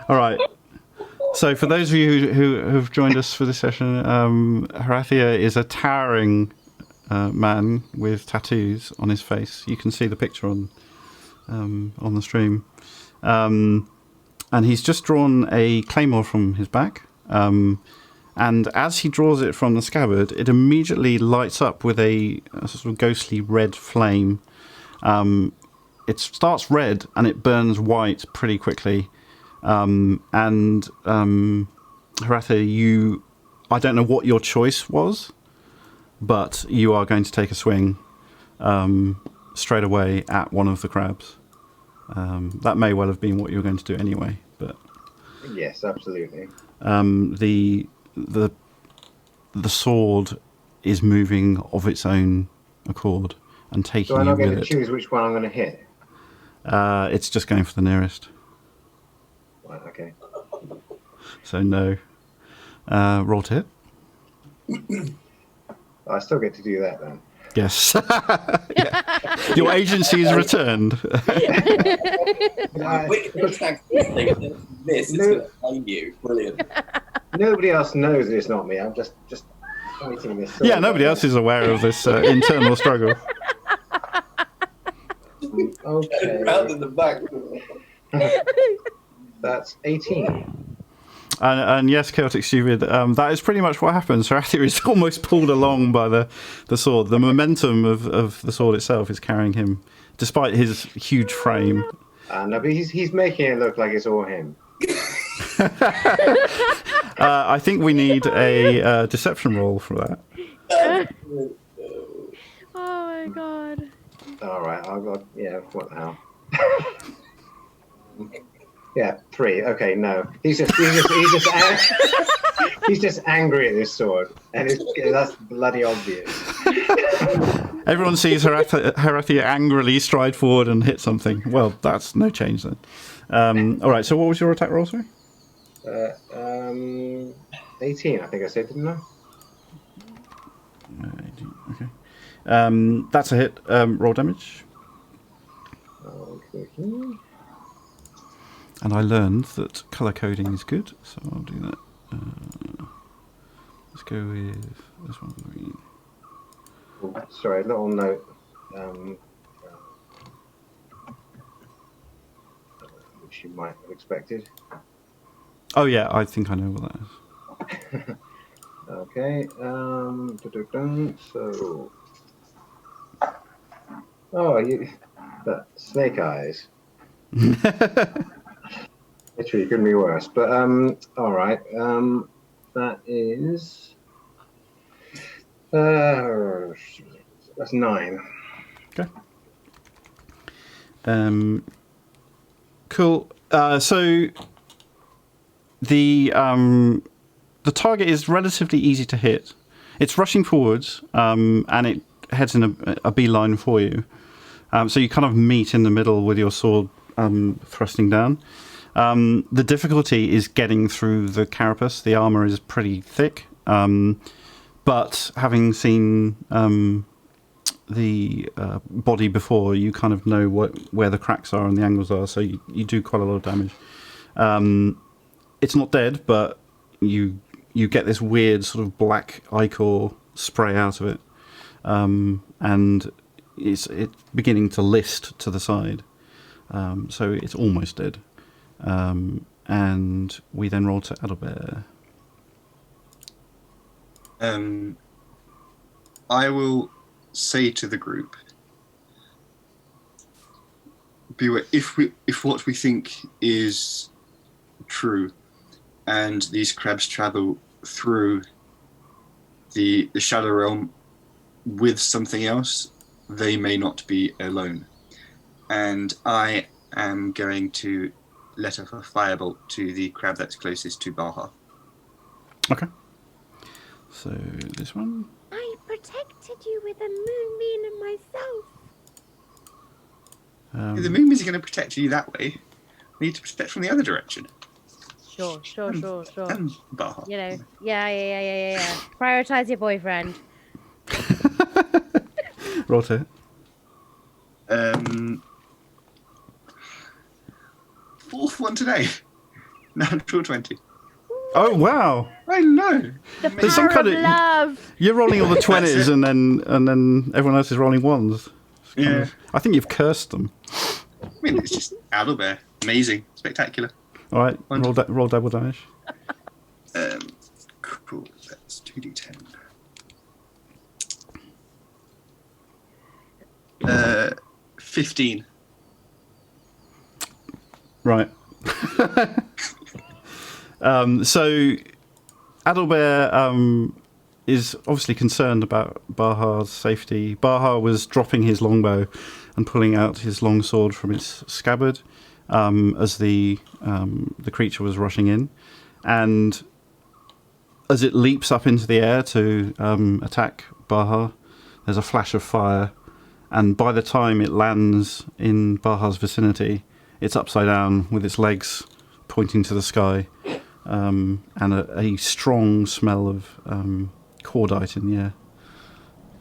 All right. So for those of you who have joined us for this session, Horathia is a towering man with tattoos on his face. You can see the picture on the stream. And he's just drawn a claymore from his back. And as he draws it from the scabbard, it immediately lights up with a sort of ghostly red flame. It starts red and it burns white pretty quickly. And Horathia, I don't know what your choice was, but you are going to take a swing straight away at one of the crabs. That may well have been what you were going to do anyway, but Yes, absolutely. the sword is moving of its own accord and taking So I'm you not going with to it. choose which one I'm going to hit. It's just going for the nearest. Right, okay. So no. Roll to hit. I still get to do that then. Yes. Yeah. Your agency is returned. It's going to blame you. Brilliant. Nobody else knows that it's not me. I'm just fighting this. Yeah, nobody else is aware of this internal struggle. Okay. Round in the back. That's 18. And yes, Celtic Stupid, that is pretty much what happens. Harathia is almost pulled along by the sword. The momentum of the sword itself is carrying him, despite his huge frame. No, but he's making it look like it's all him. I think we need a deception roll for that. Oh my god. All right, I'll go. Yeah, what the hell? Yeah, 3. Okay, no, he's just he's just angry at this sword, and that's bloody obvious. Everyone sees Harathia angrily stride forward and hit something. Well, that's no change then. All right, so what was your attack roll, sorry? 18, I think I said, didn't I? 18, okay. That's a hit. Roll damage. Okay. And I learned that colour coding is good, so I'll do that. Let's go with this one green. Oh, sorry, little note. Which you might have expected. Oh yeah, I think I know what that is. Okay. So. Oh, that snake eyes. Literally couldn't be worse. But all right. That is. That's 9. Okay. Cool. So the target is relatively easy to hit. It's rushing forwards, and it heads in a beeline for you. So you kind of meet in the middle with your sword thrusting down. The difficulty is getting through the carapace. The armor is pretty thick, but having seen the body before, you kind of know where the cracks are and the angles are, so you do quite a lot of damage. It's not dead, but you get this weird sort of black ichor spray out of it, and it's beginning to list to the side, so it's almost dead. And we then roll to Adalbert. I will say to the group, beware, if what we think is true, and these crabs travel through the shadow realm with something else, they may not be alone. And I am going to let off a firebolt to the crab that's closest to Baha. Okay. So this one. I protected you with a moonbeam and myself. The moonbeams are going to protect you that way. We need to protect from the other direction. Sure. And Baha. You know, yeah. Prioritize your boyfriend. Roll to hit. Fourth one today. Natural 20. Oh wow! I know. There's some kind of love. You're rolling all the 20s, and then everyone else is rolling 1s. Yeah. I think you've cursed them. I mean, it's just Adalbert. Amazing. Spectacular. All right, roll double damage. Cool. That's 2d10. 15. Right. So Adalbert is obviously concerned about Baha's safety. Baha was dropping his longbow and pulling out his long sword from its scabbard as the creature was rushing in, and as it leaps up into the air to attack Baha, there's a flash of fire, and by the time it lands in Baha's vicinity, it's upside down with its legs pointing to the sky, and a strong smell of cordite in the air.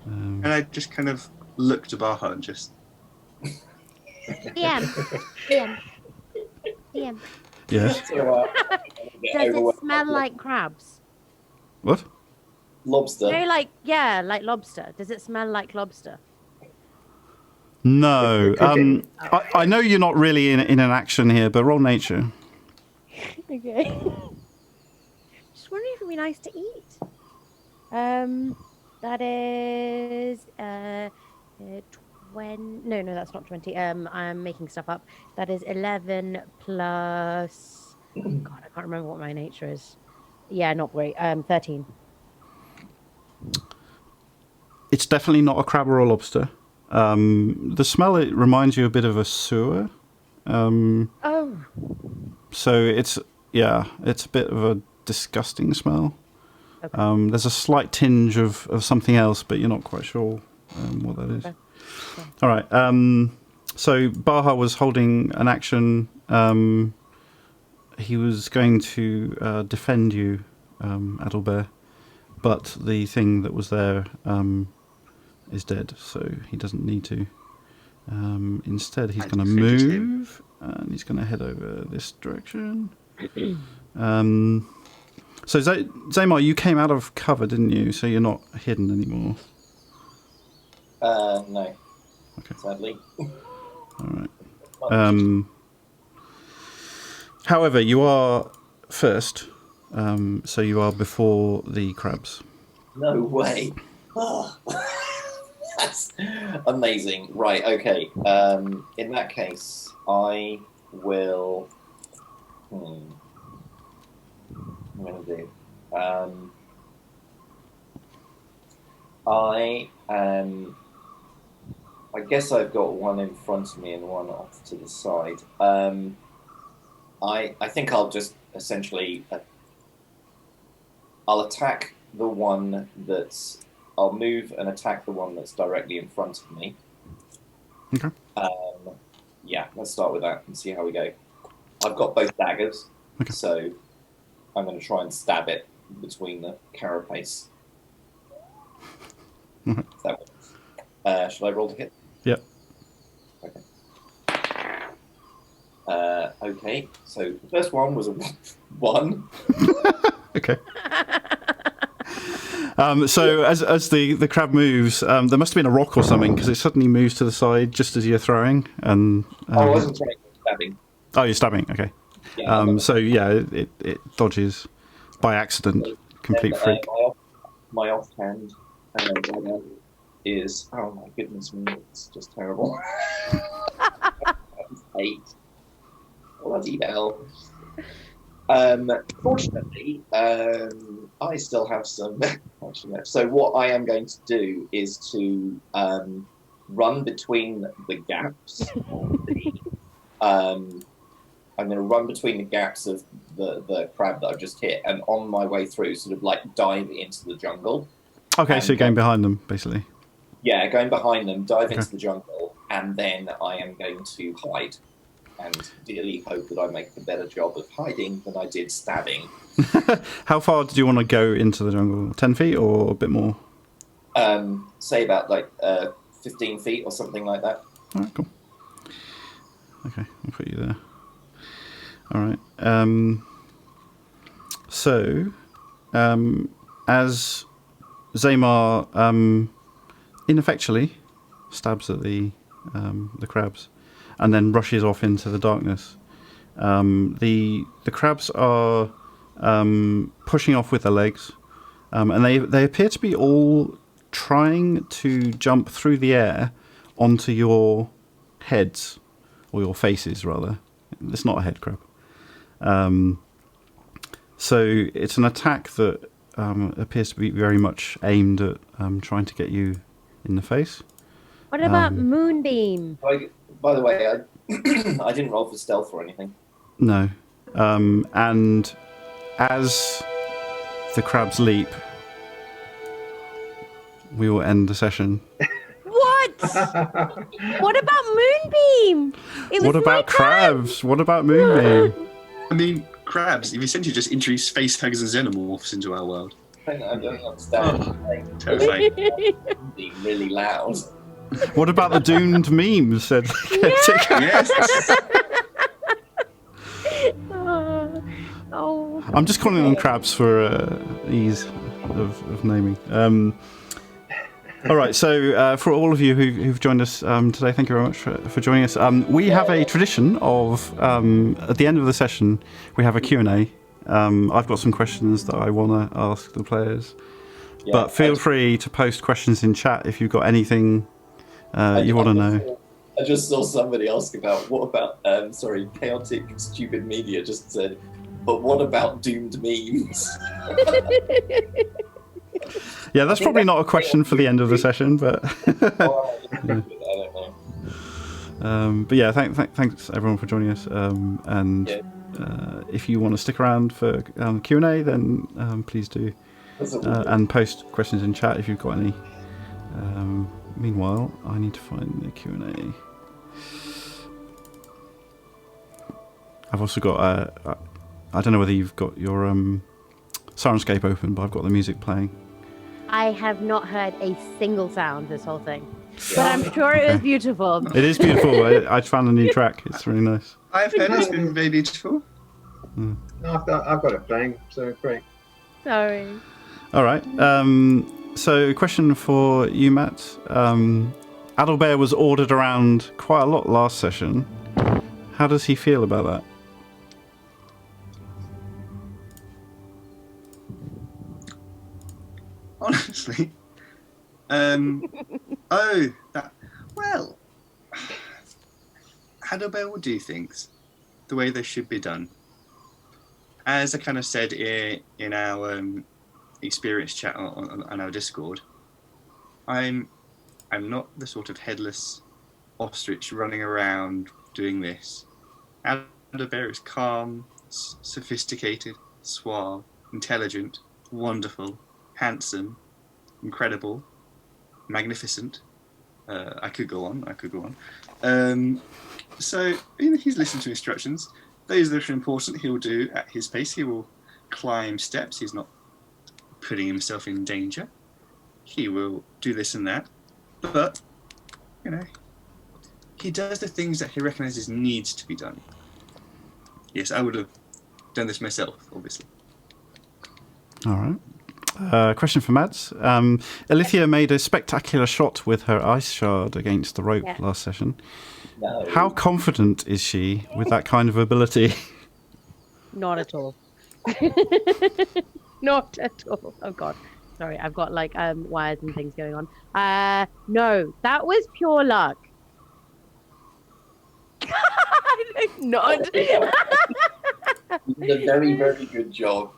And I just kind of looked at Baha and just... DM. Yes. So, Does it smell like crabs? What? lobster? You know, like lobster. Does it smell like lobster? No. I know you're not really in an action here, but roll nature. Okay. Just wondering if it'd be nice to eat. That is 20. No, that's not 20. I'm making stuff up. That is 11 plus. God, I can't remember what my nature is. Yeah, not great. 13. It's definitely not a crab or a lobster. The smell, it reminds you a bit of a sewer. Oh. So it's a bit of a disgusting smell. Okay. There's a slight tinge of something else, but you're not quite sure what that is. Okay. All right. So Baha was holding an action. He was going to defend you, Adalbert, but the thing that was there is dead, so he doesn't need to. Instead, he's going to move, and he's going to head over this direction. So Zamar, you came out of cover, didn't you? So you're not hidden anymore. No. Okay. Sadly. All right. However, you are first, so you are before the crabs. No way. Oh, that's amazing. Right, okay. In that case, I will... What am I going to do? I guess I've got one in front of me and one off to the side. I think I'll just essentially... I'll attack the one that's... I'll move and attack the one that's directly in front of me. Okay. Yeah, let's start with that and see how we go. I've got both daggers, so I'm going to try and stab it between the carapace. That works. Should I roll to hit? Yep. Okay. Okay, so the first one was a 1. Okay. So as the crab moves, there must have been a rock or something, because it suddenly moves to the side just as you're throwing. And I wasn't throwing, I was stabbing. Oh, you're stabbing. Okay. Yeah, so yeah, it dodges by accident. Complete freak. My offhand is, oh my goodness me, it's just terrible. 8. Bloody hell. Fortunately, I still have some action left. So what I am going to do is to run between the gaps. I'm going to run between the gaps of the crab that I've just hit, and on my way through, sort of like dive into the jungle. Okay, so you're going behind them, basically. Yeah, going behind them, dive into the jungle, and then I am going to hide. And dearly hope that I make a better job of hiding than I did stabbing. How far did you want to go into the jungle? 10 feet or a bit more? Say about like 15 feet or something like that. All right, cool. Okay, I'll put you there. All right. So, as Zamar ineffectually stabs at the crabs, and then rushes off into the darkness. The crabs are pushing off with their legs, and they appear to be all trying to jump through the air onto your heads, or your faces rather. It's not a head crab. So it's an attack that appears to be very much aimed at trying to get you in the face. What about Moonbeam? By the way, I didn't roll for stealth or anything. No. And as the crabs leap, we will end the session. What? What about Moonbeam? What about crabs? What about Moonbeam? I mean, crabs, you've essentially just introduced face huggers and xenomorphs into our world. I don't understand. Terrifying. Being really loud. What about the doomed memes? Said Yes. Oh. I'm just calling them crabs for ease of naming. All right, so for all of you who've joined us today, thank you very much for joining us. We have a tradition of, at the end of the session, we have a Q&A. I've got some questions that I want to ask the players. Yeah, But feel free to post questions in chat if you've got anything you want to know. I just saw somebody ask about, chaotic, stupid media just said, but what about doomed memes? Yeah, that's probably not a question for the end of the session, but... I don't know. But yeah, thanks everyone for joining us. If you want to stick around for Q&A, then please do. And post questions in chat if you've got any. Meanwhile, I need to find the Q&A. I've also got... I don't know whether you've got your Syrinscape open, but I've got the music playing. I have not heard a single sound this whole thing. But I'm sure it was beautiful. It is beautiful. I found a new track. It's really nice. I've heard it's been very beautiful. No, I've got it playing, so great. Sorry. All right. So, question for you, Matt. Adalbert was ordered around quite a lot last session. How does he feel about that? Honestly, well, Adalbert will do things the way they should be done. As I kind of said in our experience chat on our Discord, I'm not the sort of headless ostrich running around doing this. Adalbert is calm, sophisticated, suave, intelligent, wonderful, handsome, incredible, magnificent. I could go on. So he's listened to instructions. Those that are important he'll do at his pace. He will climb steps. He's not putting himself in danger. He will do this and that. But, he does the things that he recognises needs to be done. Yes, I would have done this myself, obviously. All right. Question for Mads. Alithia made a spectacular shot with her ice shard against the rope last session. No. How confident is she with that kind of ability? Not at all. Not at all. Oh God. Sorry, I've got like wires and things going on. No, that was pure luck. Nod. You did a very, very good job.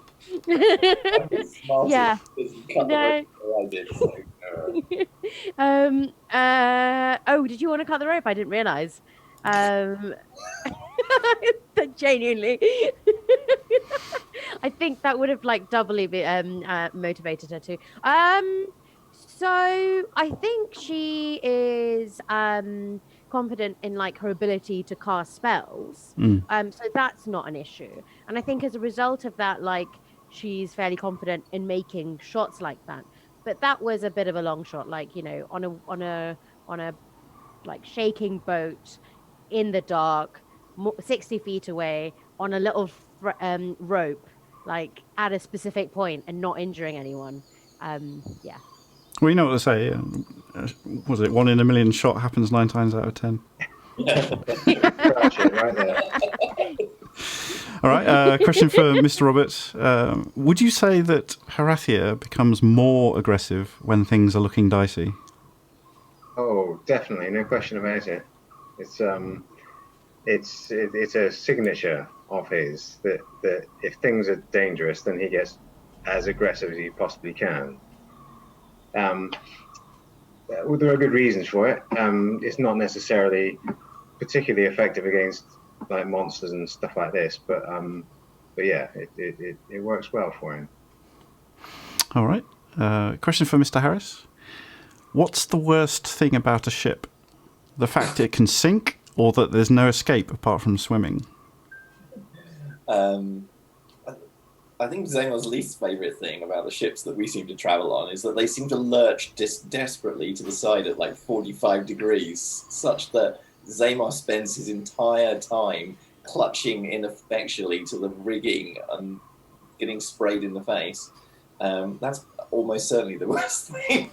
Yeah. No. Oh, did you want to cut the rope? I didn't realise. Genuinely. I think that would have like doubly motivated her too. So I think she is confident in like her ability to cast spells. So that's not an issue. And I think as a result of that, like she's fairly confident in making shots like that. But that was a bit of a long shot, like on a like shaking boat in the dark, 60 feet away on a little rope, like at a specific point and not injuring anyone. Yeah. Well, you know what they say. Was it 1 in a million shot happens 9 times out of 10? Right there. All right. Question for Mr. Roberts. Would you say that Harathia becomes more aggressive when things are looking dicey? Oh, definitely, no question about it. It's a signature of his that if things are dangerous, then he gets as aggressive as he possibly can. Well, there are good reasons for it. It's not necessarily particularly effective against like monsters and stuff like this, but yeah, it works well for him. All right. Question for Mr. Harris. What's the worst thing about a ship? The fact it can sink, or that there's no escape apart from swimming? I think Zamar's least favourite thing about the ships that we seem to travel on is that they seem to lurch desperately to the side at like 45 degrees, such that Zamar spends his entire time clutching ineffectually to the rigging and getting sprayed in the face. That's almost certainly the worst thing.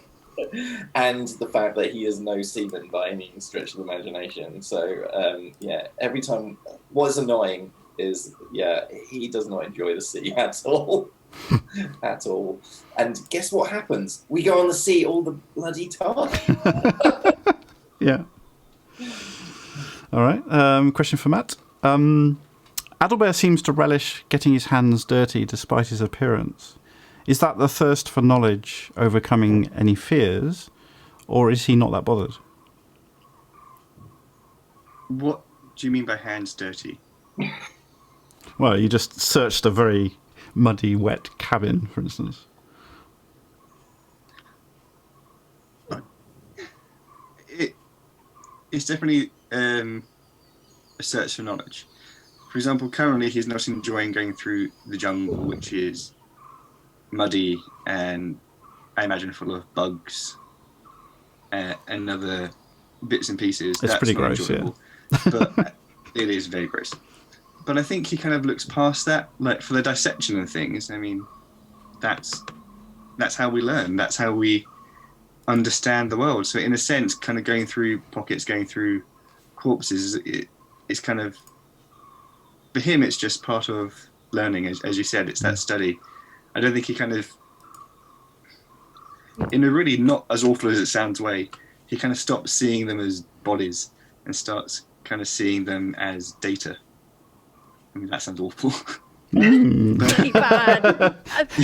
And the fact that he is no seaman by any stretch of the imagination. So, every time... What's annoying is, he does not enjoy the sea at all. At all. And guess what happens? We go on the sea all the bloody time. Yeah. All right. Question for Matt. Adalbert seems to relish getting his hands dirty despite his appearance. Is that the thirst for knowledge overcoming any fears, or is he not that bothered? What do you mean by hands dirty? Well, you just searched a very muddy, wet cabin, for instance. It's definitely a search for knowledge. For example, currently he's not enjoying going through the jungle, which is muddy and I imagine full of bugs and other bits and pieces. It's That's pretty not gross, enjoyable, but it is very gross. But I think he kind of looks past that, like for the dissection of things. I mean, that's how we learn. That's how we understand the world. So in a sense, kind of going through pockets, going through corpses, it's kind of, for him, it's just part of learning. As you said, it's that study. I don't think he kind of, in a really not as awful as it sounds way, he kind of stops seeing them as bodies and starts kind of seeing them as data. I mean, that sounds awful. Pretty bad.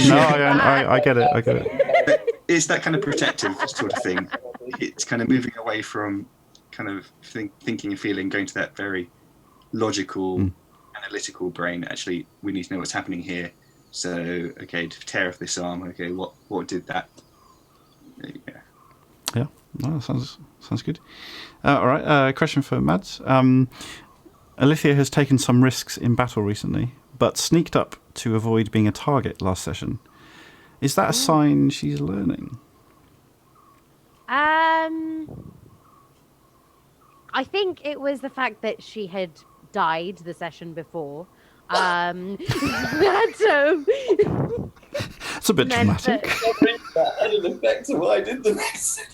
No, I get it. I get it. But it's that kind of protective sort of thing. It's kind of moving away from kind of thinking and feeling, going to that very logical, analytical brain. Actually, we need to know what's happening here. So, okay, to tear off this arm, okay, what did that? Yeah, no, sounds good. All right, question for Mads. Alithia has taken some risks in battle recently, but sneaked up to avoid being a target last session. Is that a sign she's learning? I think it was the fact that she had died the session before. It's a bit dramatic. That had an effect on what I did the next session.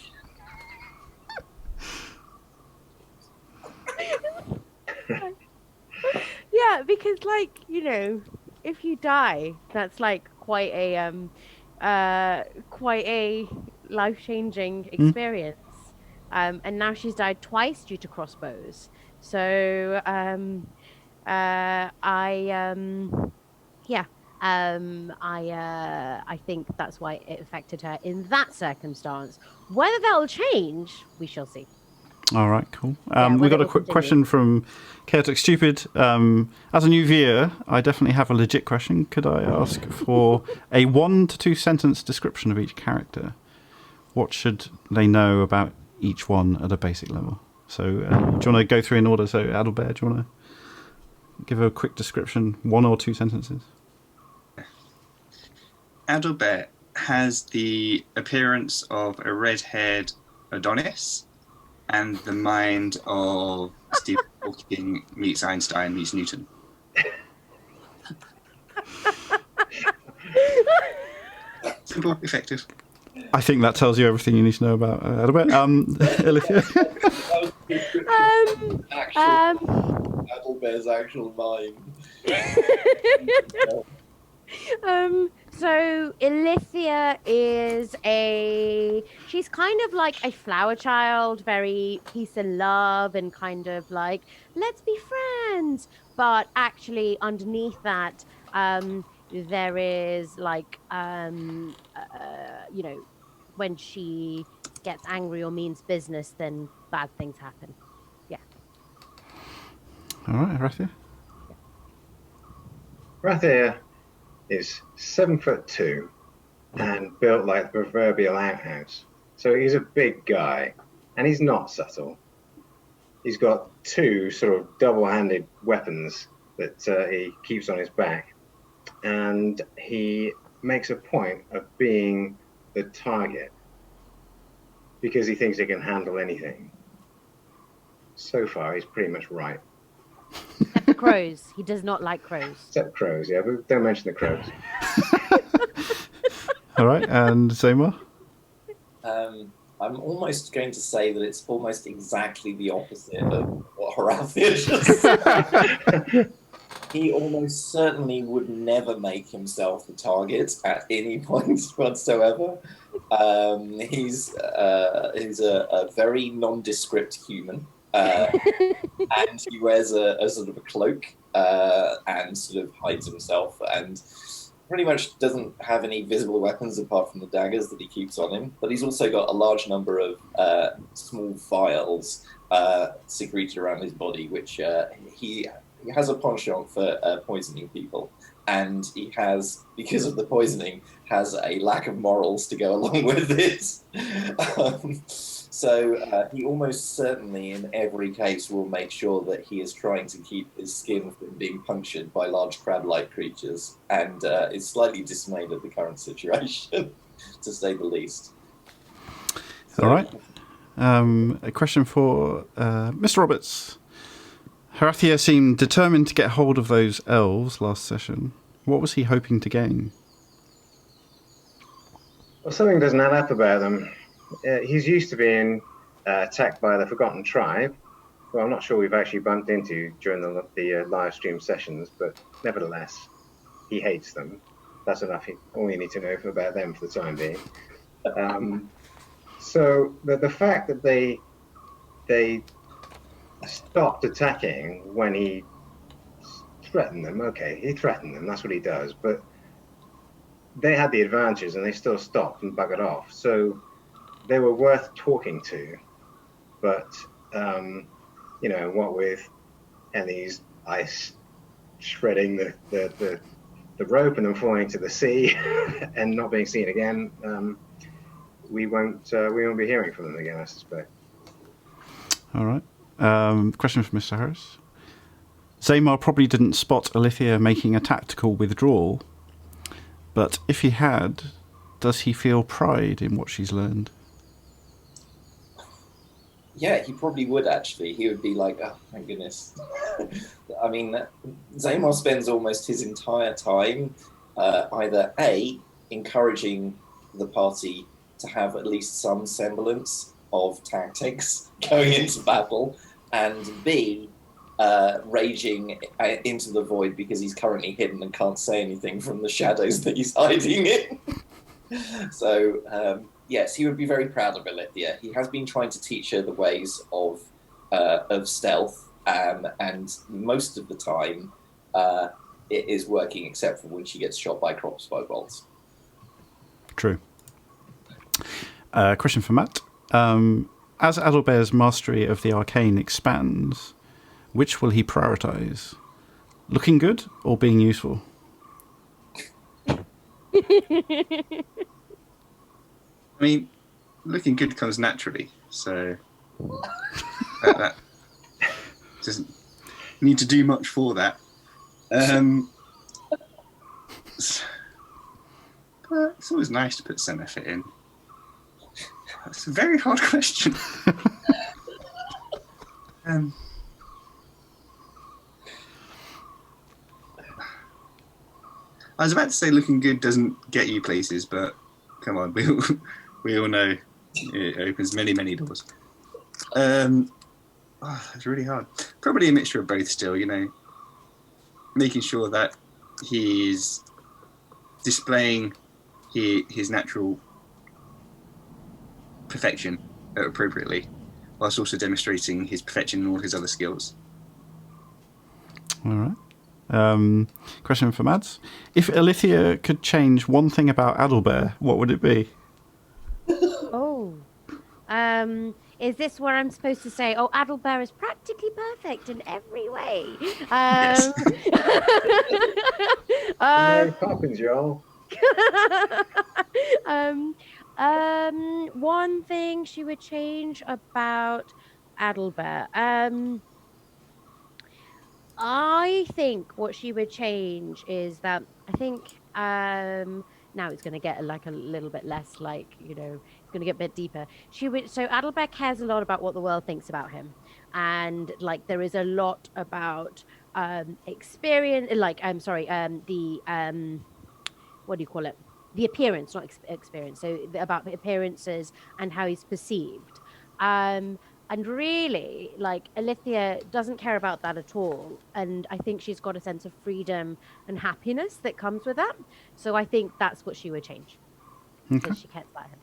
Yeah, because like, you know, if you die, that's like quite a life-changing experience. And now she's died twice due to crossbows. So I think that's why it affected her in that circumstance. Whether that'll change, we shall see. All right, cool. We got a quick question from Chaotic Stupid. As a new viewer, I definitely have a legit question. Could I ask for a 1 to 2 sentence description of each character? What should they know about each one at a basic level? So, do you want to go through in order? So, Adalbert, do you want to give a quick description, 1 or 2 sentences? Adalbert has the appearance of a red-haired Adonis and the mind of Stephen Hawking meets Einstein meets Newton. Simple, effective. I think that tells you everything you need to know about Adalbert. Alithia? Adalbert's actual mind. So Alithia is she's kind of like a flower child, very peace and love and kind of like, let's be friends. But actually underneath that, there is like, you know, when she gets angry or means business, then bad things happen. Yeah. All right, Rathia. Rathia is 7'2" and built like the proverbial outhouse. So he's a big guy, and he's not subtle. He's got 2 sort of double-handed weapons that he keeps on his back, and he makes a point of being the target because he thinks he can handle anything. So far, he's pretty much right. Except for crows. He does not like crows. Except crows, yeah, but don't mention the crows. All right, and Zamar? I'm almost going to say that it's almost exactly the opposite of what Horathia just said. He almost certainly would never make himself the target at any point whatsoever. He's a very nondescript human, and he wears a sort of a cloak and sort of hides himself, and pretty much doesn't have any visible weapons apart from the daggers that he keeps on him. But he's also got a large number of small vials secreted around his body, which he has a penchant for poisoning people. And he has, because of the poisoning, has a lack of morals to go along with it. So he almost certainly, in every case, will make sure that he is trying to keep his skin from being punctured by large crab-like creatures, and is slightly dismayed at the current situation, to say the least. All right. A question for Mr. Roberts. Horathia seemed determined to get hold of those elves last session. What was he hoping to gain? Well, something doesn't add up about them. He's used to being attacked by the Forgotten Tribe, who I'm not sure we've actually bumped into during the live stream sessions, but nevertheless, he hates them. That's enough. All you need to know about them for the time being. So the fact that they stopped attacking when he threatened them. Okay, he threatened them. That's what he does. But they had the advantage, and they still stopped and buggered off. So they were worth talking to. But what with Ellie's ice shredding the rope and then falling into the sea and not being seen again, we won't be hearing from them again, I suspect. All right. Question for Mr. Harris. Zamar probably didn't spot Alithia making a tactical withdrawal, but if he had, does he feel pride in what she's learned? Yeah, he probably would, actually. He would be like, oh, my goodness. I mean, Zamar spends almost his entire time either A, encouraging the party to have at least some semblance of tactics going into battle, and B, raging into the void because he's currently hidden and can't say anything from the shadows that he's hiding in. So, yes, he would be very proud of Alithia. He has been trying to teach her the ways of stealth, and most of the time it is working, except for when she gets shot by crossbow bolts. True. Question for Matt. As Adalbert's mastery of the arcane expands, which will he prioritize? Looking good or being useful? I mean, looking good comes naturally, so that doesn't need to do much for that. But it's always nice to put some effort in. It's a very hard question. I was about to say looking good doesn't get you places, but come on, we all know it opens many, many doors. It's really hard. Probably a mixture of both still, making sure that he's displaying his natural perfection appropriately, whilst also demonstrating his perfection in all his other skills. All right. Question for Mads. If Alithia could change one thing about Adalbert, what would it be? Oh. Is this where I'm supposed to say, oh, Adalbert is practically perfect in every way? Mary Poppins, y'all. One thing she would change about Adalbert. I think what she would change is that I think now it's going to get like a little bit less like, it's going to get a bit deeper. So Adalbert cares a lot about what the world thinks about him. And like there is a lot about experience, what do you call it? the appearance, not experience. So about the appearances and how he's perceived. And really, like, Alithia doesn't care about that at all. And I think she's got a sense of freedom and happiness that comes with that. So I think that's what she would change. Because she cares about him.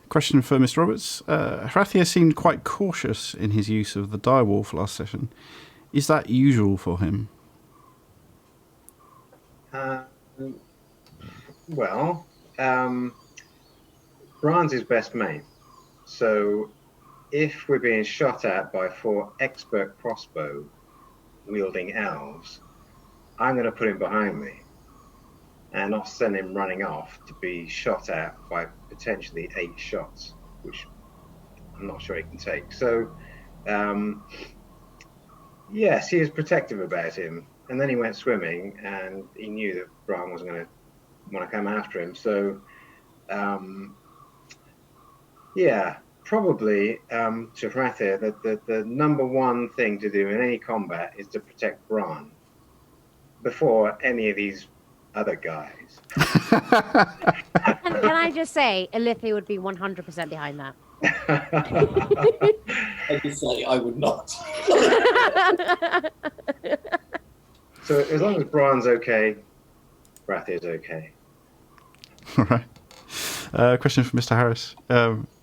Question for Mr. Roberts. Hrathia seemed quite cautious in his use of the direwolf last session. Is that usual for him? Well, Bran's his best mate. So if we're being shot at by 4 expert crossbow wielding elves, I'm going to put him behind me and not send him running off to be shot at by potentially 8 shots, which I'm not sure he can take. So, yes, he was protective about him. And then he went swimming, and he knew that Bran wasn't going to want to come after him. So, yeah, probably to Hrathia, the number one thing to do in any combat is to protect Bran before any of these other guys. Can I just say, Alithia would be 100% behind that. I can say I would not. So as long as Bran's okay, Hrathia's okay. All right. Question for Mr. Harris.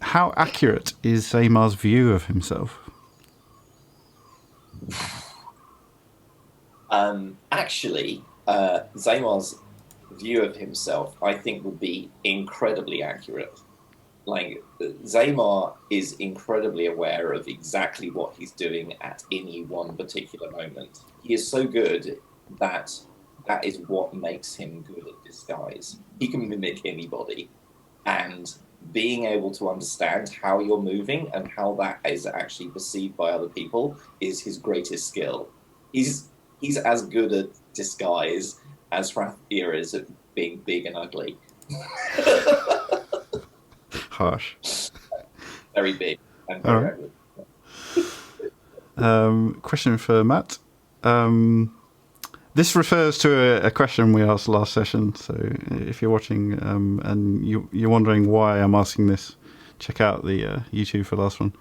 How accurate is Zamar's view of himself? Actually, Zamar's view of himself, I think, would be incredibly accurate. Like, Zamar is incredibly aware of exactly what he's doing at any one particular moment. He is so good that that is what makes him good at disguise. He can mimic anybody, and being able to understand how you're moving and how that is actually perceived by other people is his greatest skill. He's as good at disguise as Hrathia is at being big and ugly. Harsh. Very big and very ugly. Question for Matt. This refers to a question we asked last session. So if you're watching and you're wondering why I'm asking this, check out the YouTube for the last one.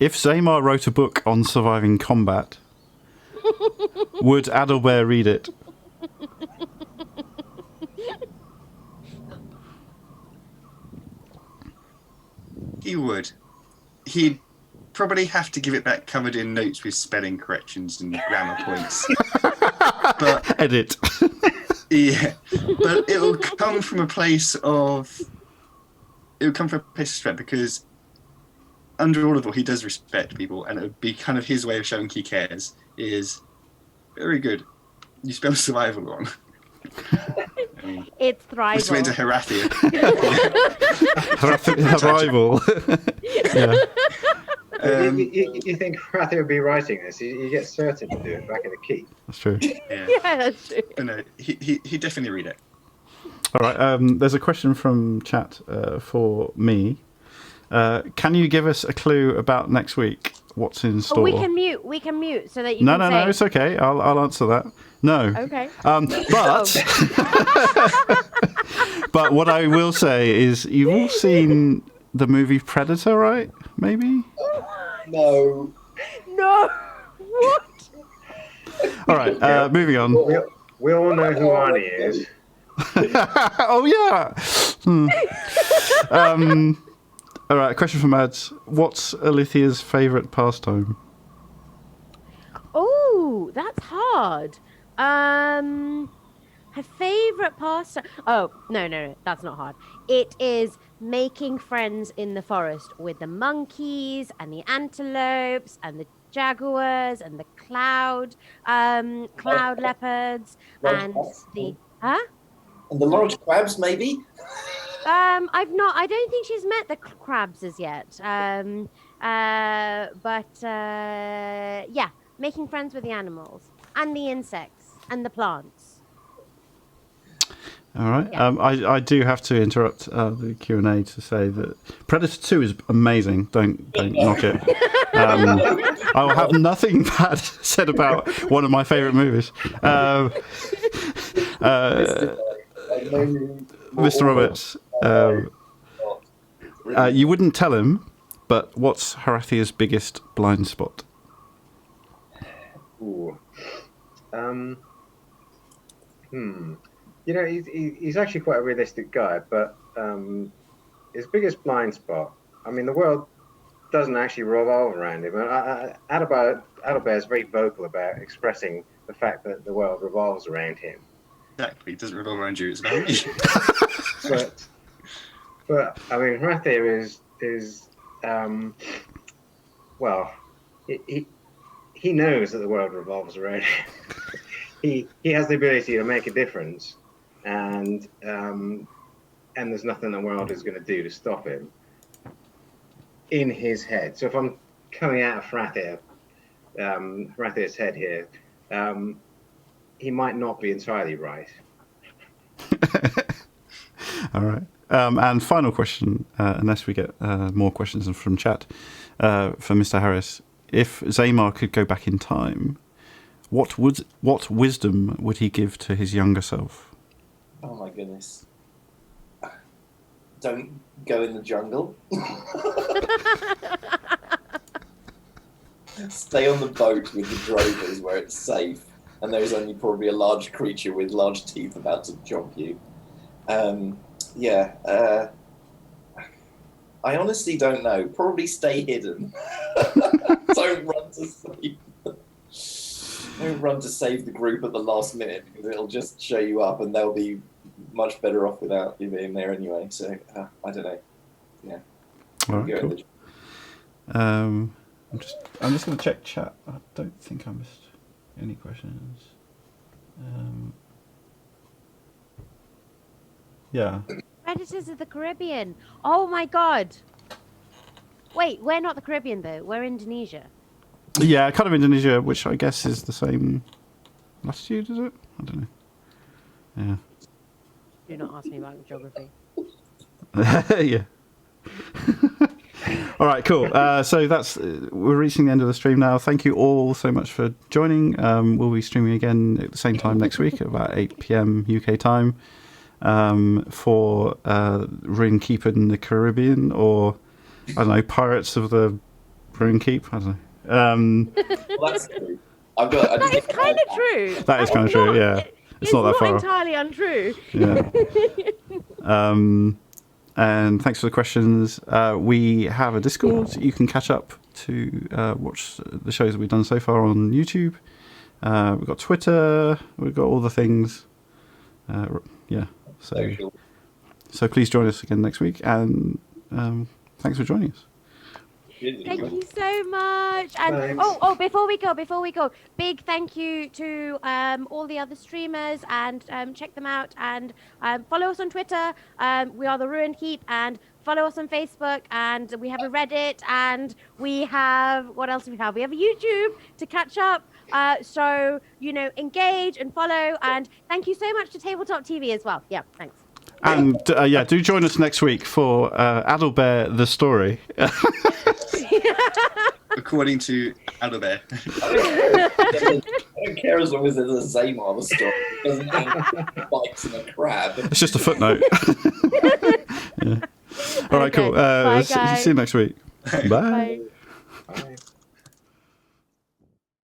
If Zamar wrote a book on surviving combat, would Adalbert read it? He would. He'd probably have to give it back covered in notes with spelling corrections and grammar points. But Edit. yeah, but it'll come from a place of respect, because under all of it, he does respect people, and it would be kind of his way of showing he cares. Is very good. You spell survival wrong. It's thrival. Just went to Hrathia. Rival. Yeah. You think Hrathia would be writing this? You get certain to do it back in the keep. That's true. Yeah, That's true. but no, he definitely read it. All right. There's a question from chat for me. Can you give us a clue about next week? What's in store? Oh, we can mute so that you No, can no, say... it's okay. I'll answer that. No. Okay. But but what I will say is you've all seen the movie Predator, right? Maybe? No. No. What? All right, moving on. We all know who Arnie is. Oh, yeah. All right, question for Mads. What's Alithia's favourite pastime? Oh, that's hard. Her favourite pastime... Oh, no, that's not hard. It is making friends in the forest with the monkeys and the antelopes and the jaguars and the cloud leopards and the... Huh? And the large crabs, maybe? I don't think she's met the crabs as yet. Yeah, making friends with the animals and the insects and the plants. All right. Yeah. I do have to interrupt the Q&A to say that Predator 2 is amazing. Don't knock it. I will have nothing bad said about one of my favourite movies. Mr. Roberts, you wouldn't tell him, but what's Harathia's biggest blind spot? Ooh. You know, he's actually quite a realistic guy, but his biggest blind spot, I mean, the world doesn't actually revolve around him. Adalbert is very vocal about expressing the fact that the world revolves around him. Exactly, it doesn't revolve around you, it's about me. but I mean, Harathia is well, he knows that the world revolves around him. he has the ability to make a difference, and there's nothing the world is going to do to stop him in his head. So if I'm coming out of Harathia's head here, he might not be entirely right. All right. And final question, unless we get more questions from chat, for Mr. Harris. If Zaymar could go back in time, what wisdom would he give to his younger self? Oh my goodness. Don't go in the jungle. Stay on the boat with the drovers where it's safe, and there's only probably a large creature with large teeth about to chomp you. I honestly don't know. Probably stay hidden. Don't run to save. Don't run to save the group at the last minute, because it'll just show you up, and they'll be much better off without you being there anyway. So I don't know. Yeah. All right, cool. I'm just going to check chat. I don't think I missed any questions. Yeah. Predators of the Caribbean. Oh my god. Wait, we're not the Caribbean though. We're Indonesia. Yeah, kind of Indonesia, which I guess is the same latitude, is it? I don't know. Yeah. Do not ask me about geography. Yeah. All right, cool. So we're reaching the end of the stream now. Thank you all so much for joining. We'll be streaming again at the same time next week at about 8 p.m. UK time for Ruin Keep in the Caribbean, or I don't know, Pirates of the Ruin Keep. I don't know. Well, that's true. That is kind of true. That is kind of true. Yeah, it's not that far. It's not entirely untrue. Yeah. And thanks for the questions. We have a Discord. You can catch up to watch the shows that we've done so far on YouTube. We've got Twitter. We've got all the things. Yeah. So please join us again next week. And thanks for joining us. Thank you so much. And before we go, big thank you to all the other streamers, and check them out, and follow us on Twitter. We are the Ruined Keep, and follow us on Facebook, and we have a Reddit, and we have, what else do we have? We have a YouTube to catch up. So, engage and follow, and thank you so much to Tabletop TV as well. Yeah, thanks. And do join us next week for Adalbert the Story. According to Adalbert. I don't care as long as there's a Zaymar the story. It doesn't mean bikes and a crab. It's just a footnote. Yeah. All right, cool. Bye, guys. See you next week. Bye. Bye. Bye.